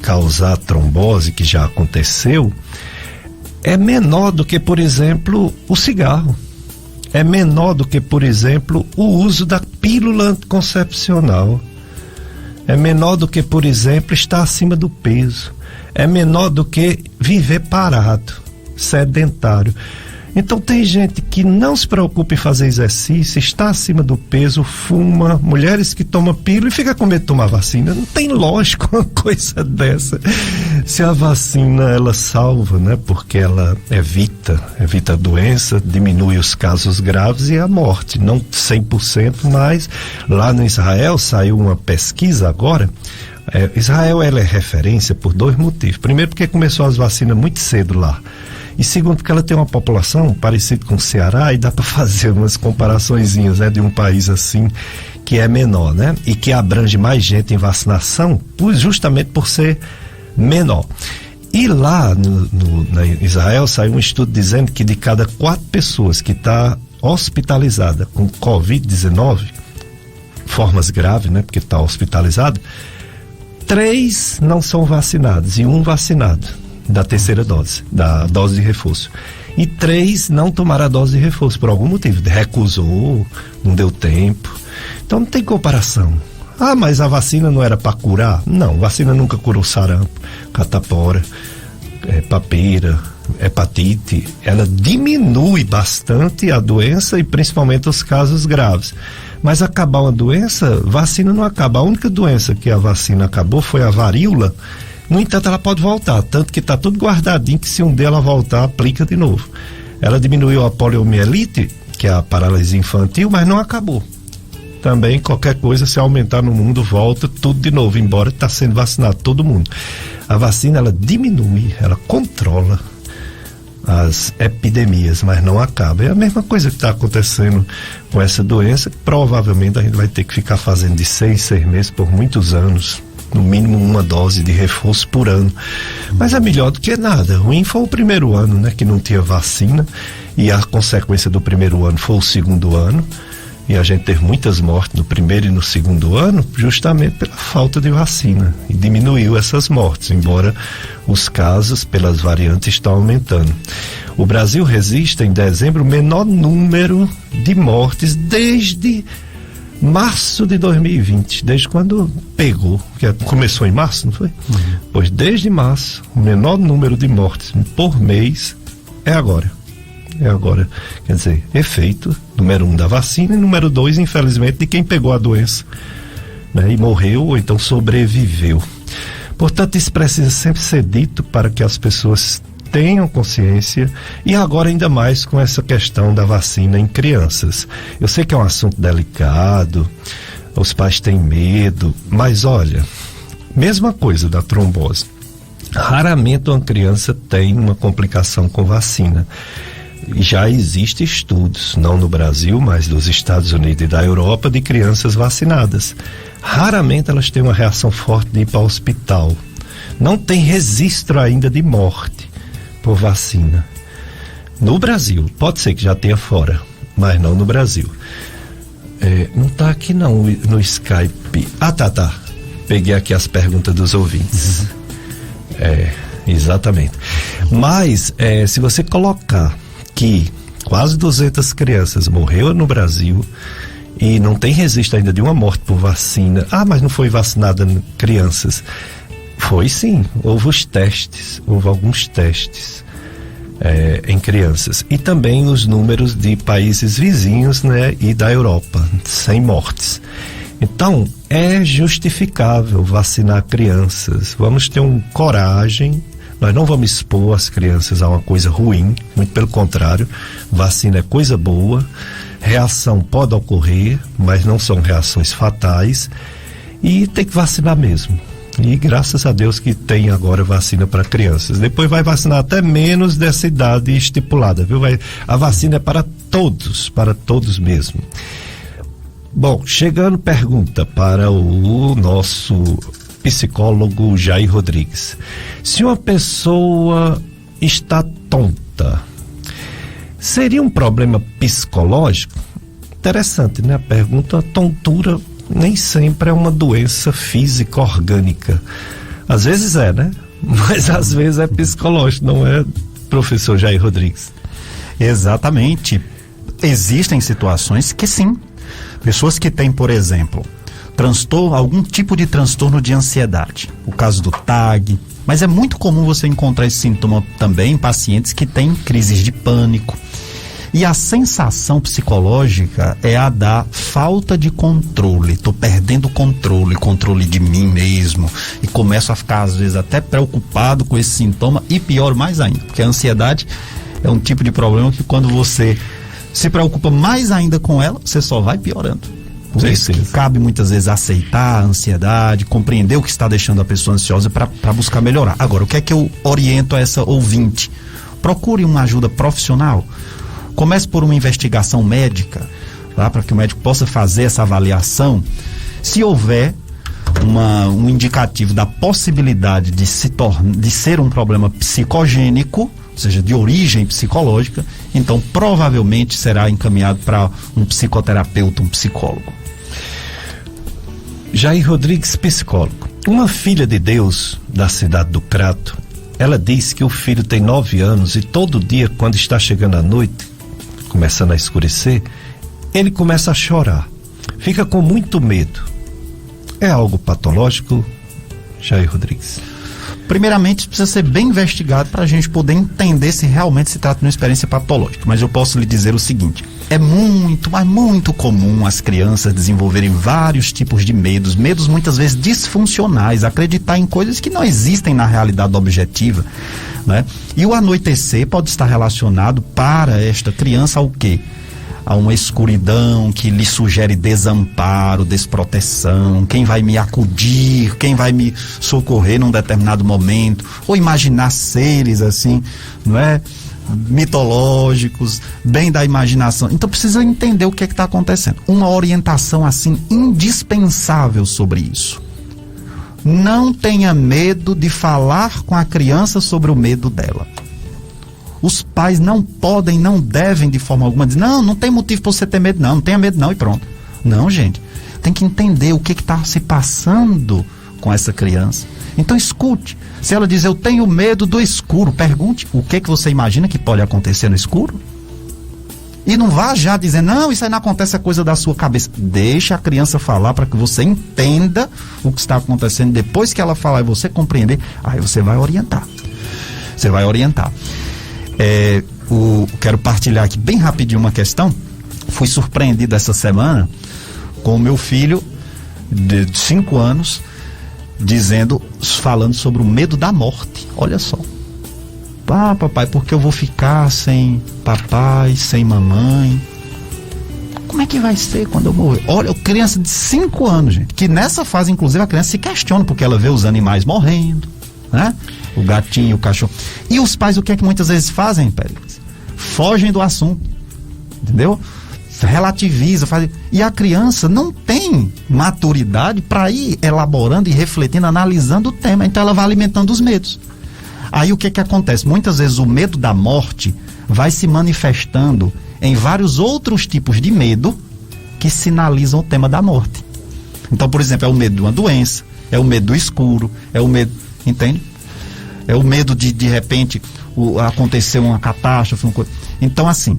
causar trombose, que já aconteceu, é menor do que, por exemplo, o cigarro. É menor do que, por exemplo, o uso da pílula anticoncepcional. É menor do que, por exemplo, estar acima do peso. É menor do que viver parado, sedentário. Então tem gente que não se preocupa em fazer exercício, está acima do peso, fuma, mulheres que tomam pílula e fica com medo de tomar vacina. Não tem lógica uma coisa dessa. Se a vacina ela salva, né? Porque ela evita a doença, diminui os casos graves e a morte. Não 100%, mas lá no Israel saiu uma pesquisa agora. Israel ela é referência por 2 motivos. Primeiro, porque começou as vacinas muito cedo lá. E segundo, porque ela tem uma população parecida com o Ceará e dá para fazer umas comparaçõezinhas, né, de um país assim que é menor, né, e que abrange mais gente em vacinação, justamente por ser menor. E lá na Israel saiu um estudo dizendo que de cada 4 pessoas que está hospitalizada com Covid-19, formas graves, né, porque está hospitalizado, 3 não são vacinados e 1 vacinado da terceira dose, da dose de reforço. E 3 não tomaram a dose de reforço por algum motivo, recusou, não deu tempo. Então não tem comparação. Ah, mas a vacina não era para curar? Não, a vacina nunca curou sarampo, catapora, papeira, hepatite. Ela diminui bastante a doença e principalmente os casos graves. Mas acabar uma doença, vacina não acaba. A única doença que a vacina acabou foi a varíola. No entanto, ela pode voltar, tanto que está tudo guardadinho, que se um dela voltar, aplica de novo. Ela diminuiu a poliomielite, que é a paralisia infantil, mas não acabou. Também qualquer coisa, se aumentar no mundo, volta tudo de novo, embora está sendo vacinado todo mundo. A vacina, ela diminui, ela controla as epidemias, mas não acaba. É a mesma coisa que está acontecendo com essa doença, que provavelmente a gente vai ter que ficar fazendo de 6 meses por muitos anos. No mínimo 1 dose de reforço por ano. Mas é melhor do que nada. Ruim foi o primeiro ano, né? Que não tinha vacina. E a consequência do primeiro ano foi o segundo ano. E a gente teve muitas mortes no primeiro e no segundo ano, justamente pela falta de vacina. E diminuiu essas mortes, embora os casos pelas variantes estão aumentando. O Brasil registra em dezembro o menor número de mortes desde março de 2020, desde quando pegou, que começou em março, não foi? Pois desde março, o menor número de mortes por mês é agora. Quer dizer, efeito, número 1 da vacina e número 2, infelizmente, de quem pegou a doença, né, e morreu ou então sobreviveu. Portanto, isso precisa sempre ser dito para que as pessoas tenham consciência, e agora ainda mais com essa questão da vacina em crianças. Eu sei que é um assunto delicado, os pais têm medo, mas olha, mesma coisa da trombose. Raramente uma criança tem uma complicação com vacina. Já existem estudos, não no Brasil, mas dos Estados Unidos e da Europa, de crianças vacinadas. Raramente elas têm uma reação forte de ir para o hospital. Não tem registro ainda de morte por vacina no Brasil. Pode ser que já tenha fora, mas não no Brasil. Não está aqui não no Skype. Tá. Peguei aqui as perguntas dos ouvintes. Exatamente. Mas se você colocar que quase 200 crianças morreram no Brasil e não tem registro ainda de uma morte por vacina. Mas não foi vacinada crianças. Foi sim, houve alguns testes em crianças. E também os números de países vizinhos, né, e da Europa, sem mortes. Então, é justificável vacinar crianças. Vamos ter coragem, Nós não vamos expor as crianças a uma coisa ruim, muito pelo contrário, vacina é coisa boa, reação pode ocorrer, mas não são reações fatais, e tem que vacinar mesmo. E graças a Deus que tem agora vacina para crianças. Depois vai vacinar até menos dessa idade estipulada, viu? A vacina é para todos mesmo. Bom, chegando pergunta para o nosso psicólogo Jair Rodrigues. Se uma pessoa está tonta, seria um problema psicológico? Interessante, né? A pergunta, a tontura nem sempre é uma doença física orgânica. Às vezes é, né? Mas às vezes é psicológico, não é, professor Jair Rodrigues? Exatamente. Existem situações que sim. Pessoas que têm, por exemplo, algum tipo de transtorno de ansiedade. O caso do TAG. Mas é muito comum você encontrar esse sintoma também em pacientes que têm crises de pânico. E a sensação psicológica é a da falta de controle. Estou perdendo controle de mim mesmo. E começo a ficar, às vezes, até preocupado com esse sintoma. E pior mais ainda, porque a ansiedade é um tipo de problema que quando você se preocupa mais ainda com ela, você só vai piorando. Por isso que cabe muitas vezes aceitar a ansiedade, compreender o que está deixando a pessoa ansiosa para buscar melhorar. Agora, o que é que eu oriento a essa ouvinte? Procure uma ajuda profissional. Comece por uma investigação médica, tá? Para que o médico possa fazer essa avaliação. Se houver um indicativo da possibilidade de ser um problema psicogênico, ou seja, de origem psicológica, então provavelmente será encaminhado para um psicoterapeuta, um psicólogo. Jair Rodrigues, psicólogo. Uma filha de Deus da cidade do Crato, ela diz que o filho tem 9 anos e todo dia, quando está chegando a noite, começando a escurecer, ele começa a chorar. Fica com muito medo. É algo patológico, Jair Rodrigues? Primeiramente, precisa ser bem investigado para a gente poder entender se realmente se trata de uma experiência patológica. Mas eu posso lhe dizer o seguinte: é muito, mas muito comum as crianças desenvolverem vários tipos de medos muitas vezes disfuncionais, acreditar em coisas que não existem na realidade objetiva, né? E o anoitecer pode estar relacionado para esta criança ao quê? A uma escuridão que lhe sugere desamparo, desproteção, quem vai me acudir, quem vai me socorrer num determinado momento, ou imaginar seres assim, não é? Mitológicos, bem da imaginação. Então precisa entender o que é que está acontecendo. Uma orientação assim indispensável sobre isso. Não tenha medo de falar com a criança sobre o medo dela. Os pais não podem, não devem de forma alguma dizer, não tem motivo para você ter medo não tenha medo não e pronto. Não, gente, tem que entender o que está se passando com essa criança. Então escute, se ela diz eu tenho medo do escuro, pergunte o que você imagina que pode acontecer no escuro. E não vá já dizer, não, isso aí não acontece, é coisa da sua cabeça. Deixa a criança falar para que você entenda o que está acontecendo. Depois que ela falar e você compreender, aí você vai orientar. Você vai orientar. Quero partilhar aqui bem rapidinho uma questão. Fui surpreendido essa semana com o meu filho de 5 anos falando sobre o medo da morte. Olha só. Papai, porque eu vou ficar sem papai, sem mamãe? Como é que vai ser quando eu morrer? Olha, criança de 5 anos, gente, que nessa fase, inclusive, a criança se questiona, porque ela vê os animais morrendo, né? O gatinho, o cachorro. E os pais, o que é que muitas vezes fazem, Pérez? Fogem do assunto, entendeu? Relativiza, faz... E a criança não tem maturidade para ir elaborando e refletindo, analisando o tema. Então ela vai alimentando os medos. Aí o que é que acontece? Muitas vezes o medo da morte vai se manifestando em vários outros tipos de medo que sinalizam o tema da morte. Então, por exemplo, é o medo de uma doença, é o medo do escuro, é o medo, entende? É o medo de repente, acontecer uma catástrofe. Então, assim,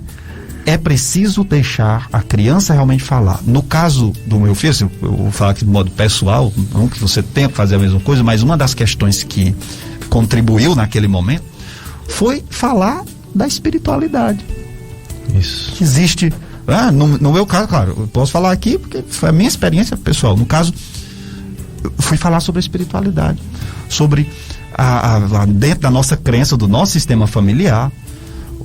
é preciso deixar a criança realmente falar. No caso do meu filho, eu vou falar aqui de modo pessoal, não que você tenha que fazer a mesma coisa, mas uma das questões que contribuiu naquele momento foi falar da espiritualidade. Isso. Existe, no meu caso, claro, eu posso falar aqui porque foi a minha experiência pessoal. No caso, eu fui falar sobre a espiritualidade, sobre dentro da nossa crença, do nosso sistema familiar,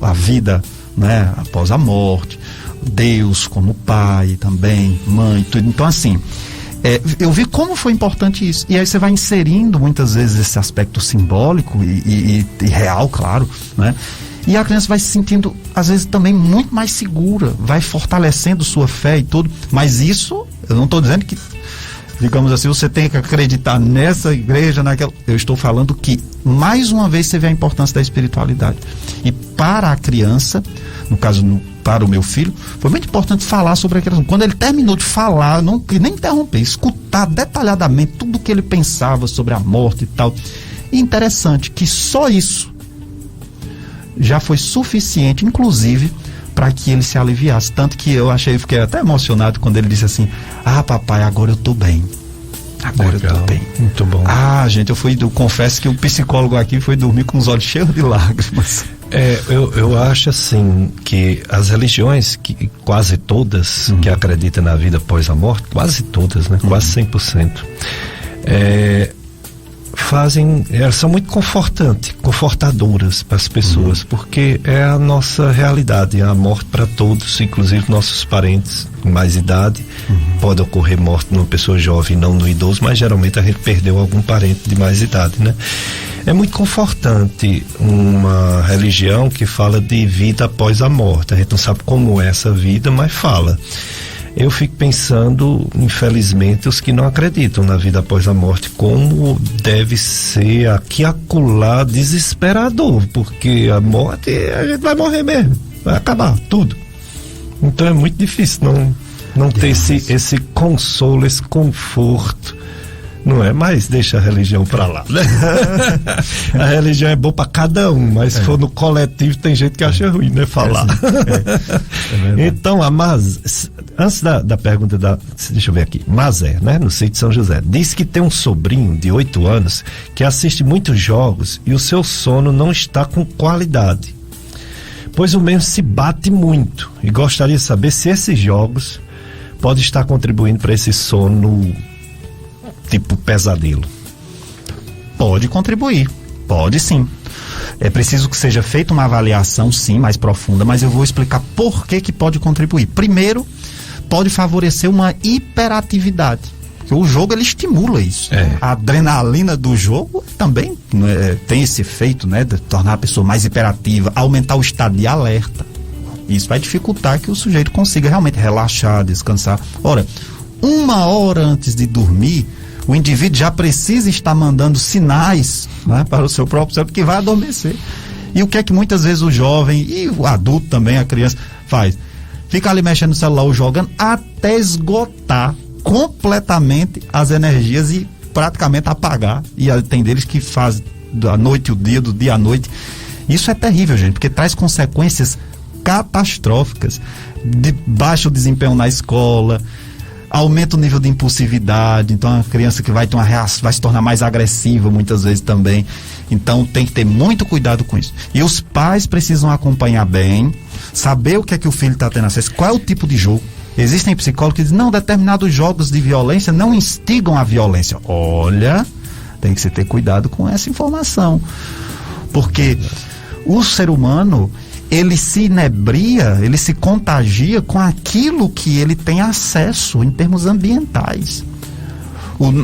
a vida, né, após a morte, Deus como pai também, mãe, tudo. Então, assim, eu vi como foi importante isso. E aí você vai inserindo muitas vezes esse aspecto simbólico e real, claro, né? E a criança vai se sentindo, às vezes, também muito mais segura, vai fortalecendo sua fé e tudo. Mas isso, eu não estou dizendo que, digamos assim, você tem que acreditar nessa igreja, naquela. Eu estou falando que, mais uma vez, você vê a importância da espiritualidade. E para a criança, no caso, para o meu filho, foi muito importante falar sobre aquilo. Quando ele terminou de falar, não nem interromper, escutar detalhadamente tudo o que ele pensava sobre a morte e tal. E interessante que só isso já foi suficiente, inclusive, para que ele se aliviasse. Tanto que fiquei até emocionado quando ele disse assim: ah, papai, agora eu tô bem. Agora legal, eu tô bem. Muito bom. Ah, gente, eu confesso que o psicólogo aqui foi dormir com os olhos cheios de lágrimas. Eu acho assim que as religiões, que quase todas que acreditam na vida após a morte, quase todas, né? Quase 100%, elas são muito confortadoras para as pessoas, porque é a nossa realidade, a morte para todos, inclusive nossos parentes com mais idade. Pode ocorrer morte numa pessoa jovem, não no idoso, mas geralmente a gente perdeu algum parente de mais idade, né? É muito confortante uma religião que fala de vida após a morte. A gente não sabe como é essa vida, mas fala. Eu fico pensando, infelizmente, os que não acreditam na vida após a morte, como deve ser aqui acolá desesperador, porque a morte, a gente vai morrer mesmo, vai acabar tudo. Então é muito difícil não ter esse consolo, esse conforto. Não é? Mas deixa a religião pra lá, né? A religião é boa pra cada um, mas se for no coletivo tem gente que acha ruim, né? Falar. Então, antes da pergunta deixa eu ver aqui, Mazé, né? No sítio de São José, diz que tem um sobrinho de 8 anos que assiste muitos jogos e o seu sono não está com qualidade, pois o mesmo se bate muito, e gostaria de saber se esses jogos podem estar contribuindo para esse sono tipo pesadelo. Pode contribuir, pode sim. É preciso que seja feita uma avaliação, sim, mais profunda, mas eu vou explicar por que pode contribuir. Primeiro, pode favorecer uma hiperatividade. O jogo, ele estimula isso. A adrenalina do jogo também tem esse efeito, né, de tornar a pessoa mais hiperativa, aumentar o estado de alerta. Isso vai dificultar que o sujeito consiga realmente relaxar, descansar. Ora, 1 hora antes de dormir, o indivíduo já precisa estar mandando sinais, né, para o seu próprio cérebro que vai adormecer. E o que é que muitas vezes o jovem e o adulto também, a criança, faz? Fica ali mexendo no celular ou jogando até esgotar completamente as energias e praticamente apagar. E tem deles que fazem da noite o dia, do dia à noite. Isso é terrível, gente, porque traz consequências catastróficas de baixo desempenho na escola, aumenta o nível de impulsividade. Então a criança que vai ter uma reação, vai se tornar mais agressiva muitas vezes também. Então tem que ter muito cuidado com isso. E os pais precisam acompanhar bem, saber o que é que o filho está tendo acesso, qual é o tipo de jogo. Existem psicólogos que dizem, não, determinados jogos de violência não instigam a violência. Olha, tem que se ter cuidado com essa informação, porque o ser humano, ele se inebria, ele se contagia com aquilo que ele tem acesso em termos ambientais.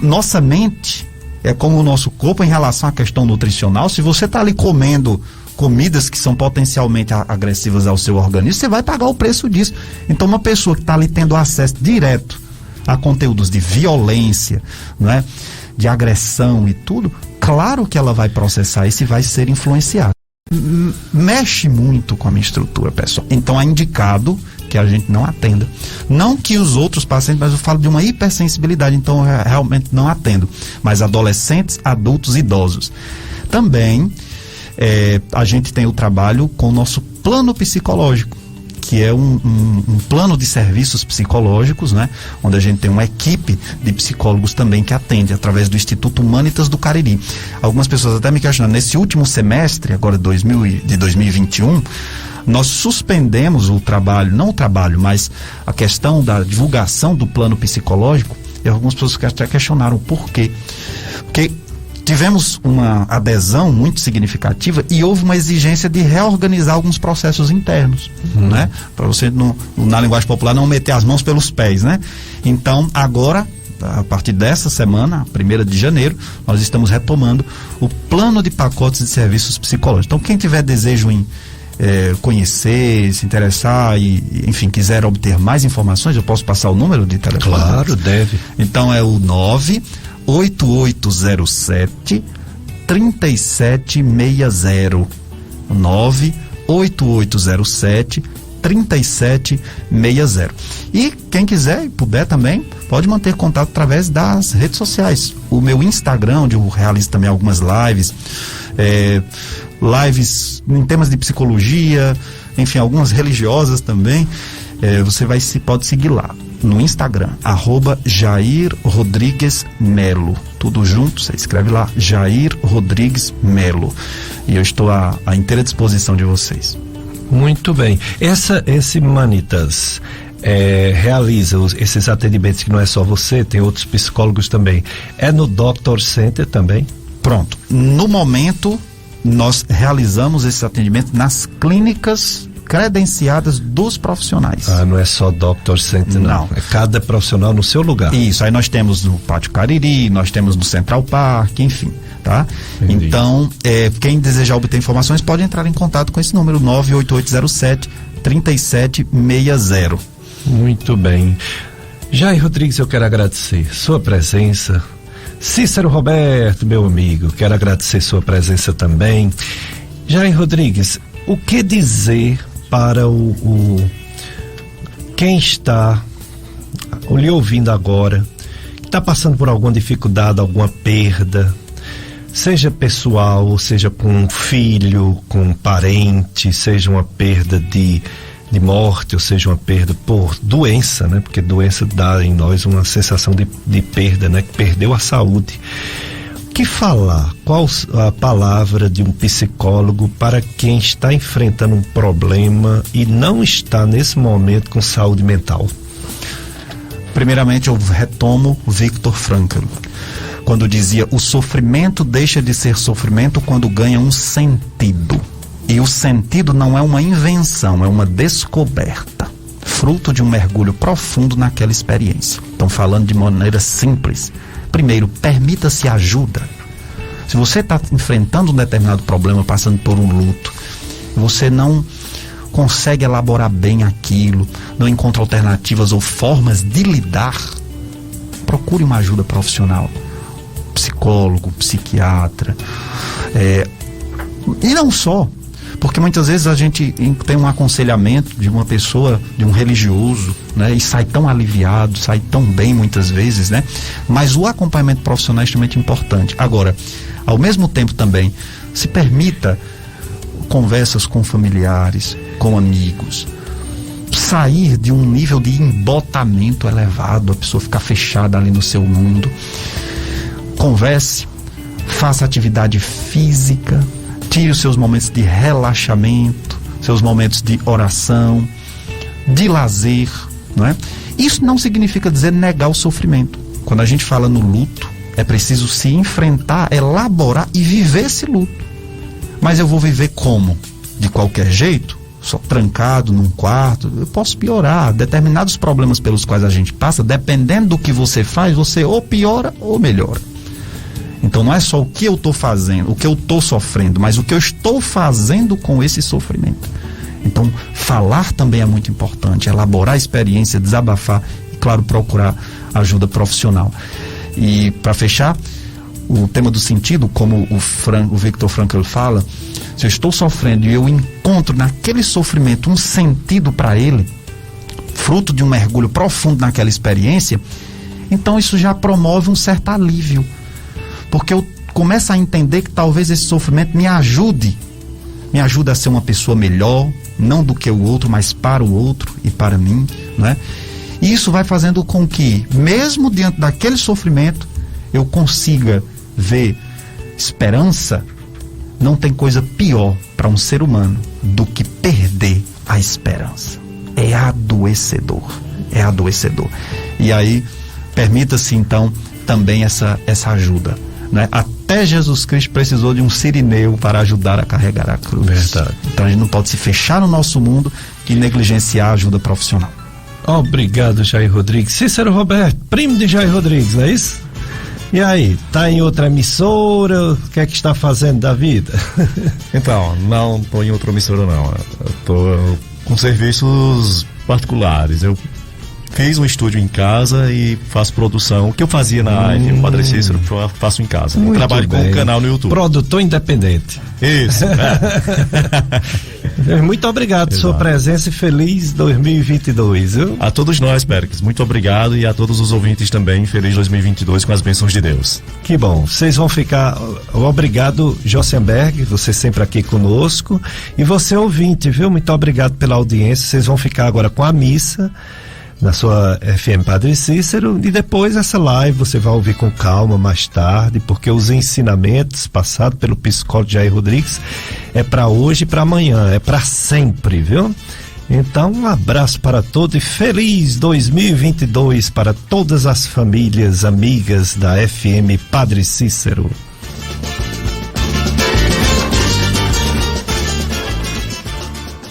Nossa mente é como o nosso corpo em relação à questão nutricional. Se você está ali comendo comidas que são potencialmente agressivas ao seu organismo, você vai pagar o preço disso. Então uma pessoa que está ali tendo acesso direto a conteúdos de violência, não é? De agressão e tudo, claro que ela vai processar isso e vai ser influenciada. Mexe muito com a minha estrutura pessoal. Então é indicado que a gente não atenda. Não que os outros pacientes, mas eu falo de uma hipersensibilidade, então eu realmente não atendo. Mas adolescentes, adultos, idosos. Também a gente tem o trabalho com o nosso plano psicológico, que é um plano de serviços psicológicos, né? Onde a gente tem uma equipe de psicólogos também que atende através do Instituto Humanitas do Cariri. Algumas pessoas até me questionam, nesse último semestre, agora de 2021, nós suspendemos o trabalho, não o trabalho, mas a questão da divulgação do plano psicológico, e algumas pessoas até questionaram por quê. Porque tivemos uma adesão muito significativa e houve uma exigência de reorganizar alguns processos internos, né? Para você, na linguagem popular, não meter as mãos pelos pés, né? Então, agora, a partir dessa semana, 1ª de janeiro, nós estamos retomando o plano de pacotes de serviços psicológicos. Então, quem tiver desejo em conhecer, se interessar e, enfim, quiser obter mais informações, eu posso passar o número de telefone? Claro, deve. Então é o 98807 3760. 98807 3760. E quem quiser e puder também, pode manter contato através das redes sociais. O meu Instagram, onde eu realizo também algumas lives, lives em temas de psicologia, enfim, algumas religiosas também. Você pode seguir lá no Instagram, @Jair Rodrigues Melo. Tudo junto, você escreve lá, Jair Rodrigues Melo. E eu estou à inteira disposição de vocês. Muito bem. Esse Humanitas realiza esses atendimentos, que não é só você, tem outros psicólogos também. É no Doctor Center também? Pronto. No momento, nós realizamos esse atendimento nas clínicas credenciadas dos profissionais. Não é só Doctor Center, não. É cada profissional no seu lugar. Isso, aí nós temos no Pátio Cariri, nós temos no Central Park, enfim, tá? Entendi. Então, quem desejar obter informações pode entrar em contato com esse número, 98807 3760. Muito bem. Jair Rodrigues, eu quero agradecer sua presença. Cícero Roberto, meu amigo, quero agradecer sua presença também. Jair Rodrigues, o que dizer para quem está lhe ouvindo agora, que está passando por alguma dificuldade, alguma perda, seja pessoal, seja com um filho, com um parente, seja uma perda de morte, ou seja, uma perda por doença, né? Porque doença dá em nós uma sensação de perda, né? Que perdeu a saúde. O que falar? Qual a palavra de um psicólogo para quem está enfrentando um problema e não está nesse momento com saúde mental? Primeiramente, eu retomo o Viktor Frankl, quando dizia: o sofrimento deixa de ser sofrimento quando ganha um sentido. E o sentido não é uma invenção, é uma descoberta, fruto de um mergulho profundo naquela experiência. Então, falando de maneira simples, primeiro, permita-se ajuda. Se você está enfrentando um determinado problema, passando por um luto, você não consegue elaborar bem aquilo, não encontra alternativas ou formas de lidar, procure uma ajuda profissional, psicólogo, psiquiatra, e não só. Porque muitas vezes a gente tem um aconselhamento de uma pessoa, de um religioso, né? E sai tão aliviado, sai tão bem muitas vezes, né? Mas o acompanhamento profissional é extremamente importante. Agora, ao mesmo tempo também, se permita conversas com familiares, com amigos, sair de um nível de embotamento elevado, a pessoa ficar fechada ali no seu mundo. Converse, faça atividade física, tire os seus momentos de relaxamento, seus momentos de oração, de lazer, não é? Isso não significa dizer negar o sofrimento. Quando a gente fala no luto, é preciso se enfrentar, elaborar e viver esse luto. Mas eu vou viver como? De qualquer jeito? Só trancado num quarto? Eu posso piorar. Determinados problemas pelos quais a gente passa, dependendo do que você faz, você ou piora ou melhora. Então não é só o que eu estou fazendo, o que eu estou sofrendo, mas o que eu estou fazendo com esse sofrimento. Então falar também é muito importante, elaborar a experiência, desabafar e, claro, procurar ajuda profissional. E para fechar, o tema do sentido, como o Viktor Frankl fala, se eu estou sofrendo e eu encontro naquele sofrimento um sentido para ele, fruto de um mergulho profundo naquela experiência, então isso já promove um certo alívio. Porque eu começo a entender que talvez esse sofrimento me ajude a ser uma pessoa melhor, não do que o outro, mas para o outro e para mim, né? E isso vai fazendo com que, mesmo diante daquele sofrimento, eu consiga ver esperança. Não tem coisa pior para um ser humano do que perder a esperança. É adoecedor. E aí, permita-se então também essa ajuda, né? até Jesus Cristo precisou de um sirineu para ajudar a carregar a cruz. Verdade. Então a gente não pode se fechar no nosso mundo e negligenciar a ajuda profissional. Obrigado, Jair Rodrigues. Cícero Roberto, primo de Jair Rodrigues, não é isso? E aí, tá em outra emissora? O que é que está fazendo da vida? Então, não tô em outra emissora não. Eu tô com serviços particulares. Eu fiz um estúdio em casa e faço produção. O que eu fazia na FM Padre Cícero, eu faço em casa. Muito Trabalho com bem. um canal no YouTube. Produtor independente. Isso. Muito obrigado por sua Exato. presença e feliz 2022, viu? A todos nós, Péricles, muito obrigado, e a todos os ouvintes também, feliz 2022 com as bênçãos de Deus. Que bom, vocês vão ficar. Obrigado, Jossenberg, você sempre aqui conosco. E você, ouvinte, viu? Muito obrigado pela audiência. Vocês vão ficar agora com a missa na sua FM Padre Cícero, e depois essa live você vai ouvir com calma mais tarde, porque os ensinamentos passados pelo psicólogo Jair Rodrigues é para hoje e para amanhã, é para sempre, viu? Então, um abraço para todos e feliz 2022 para todas as famílias amigas da FM Padre Cícero.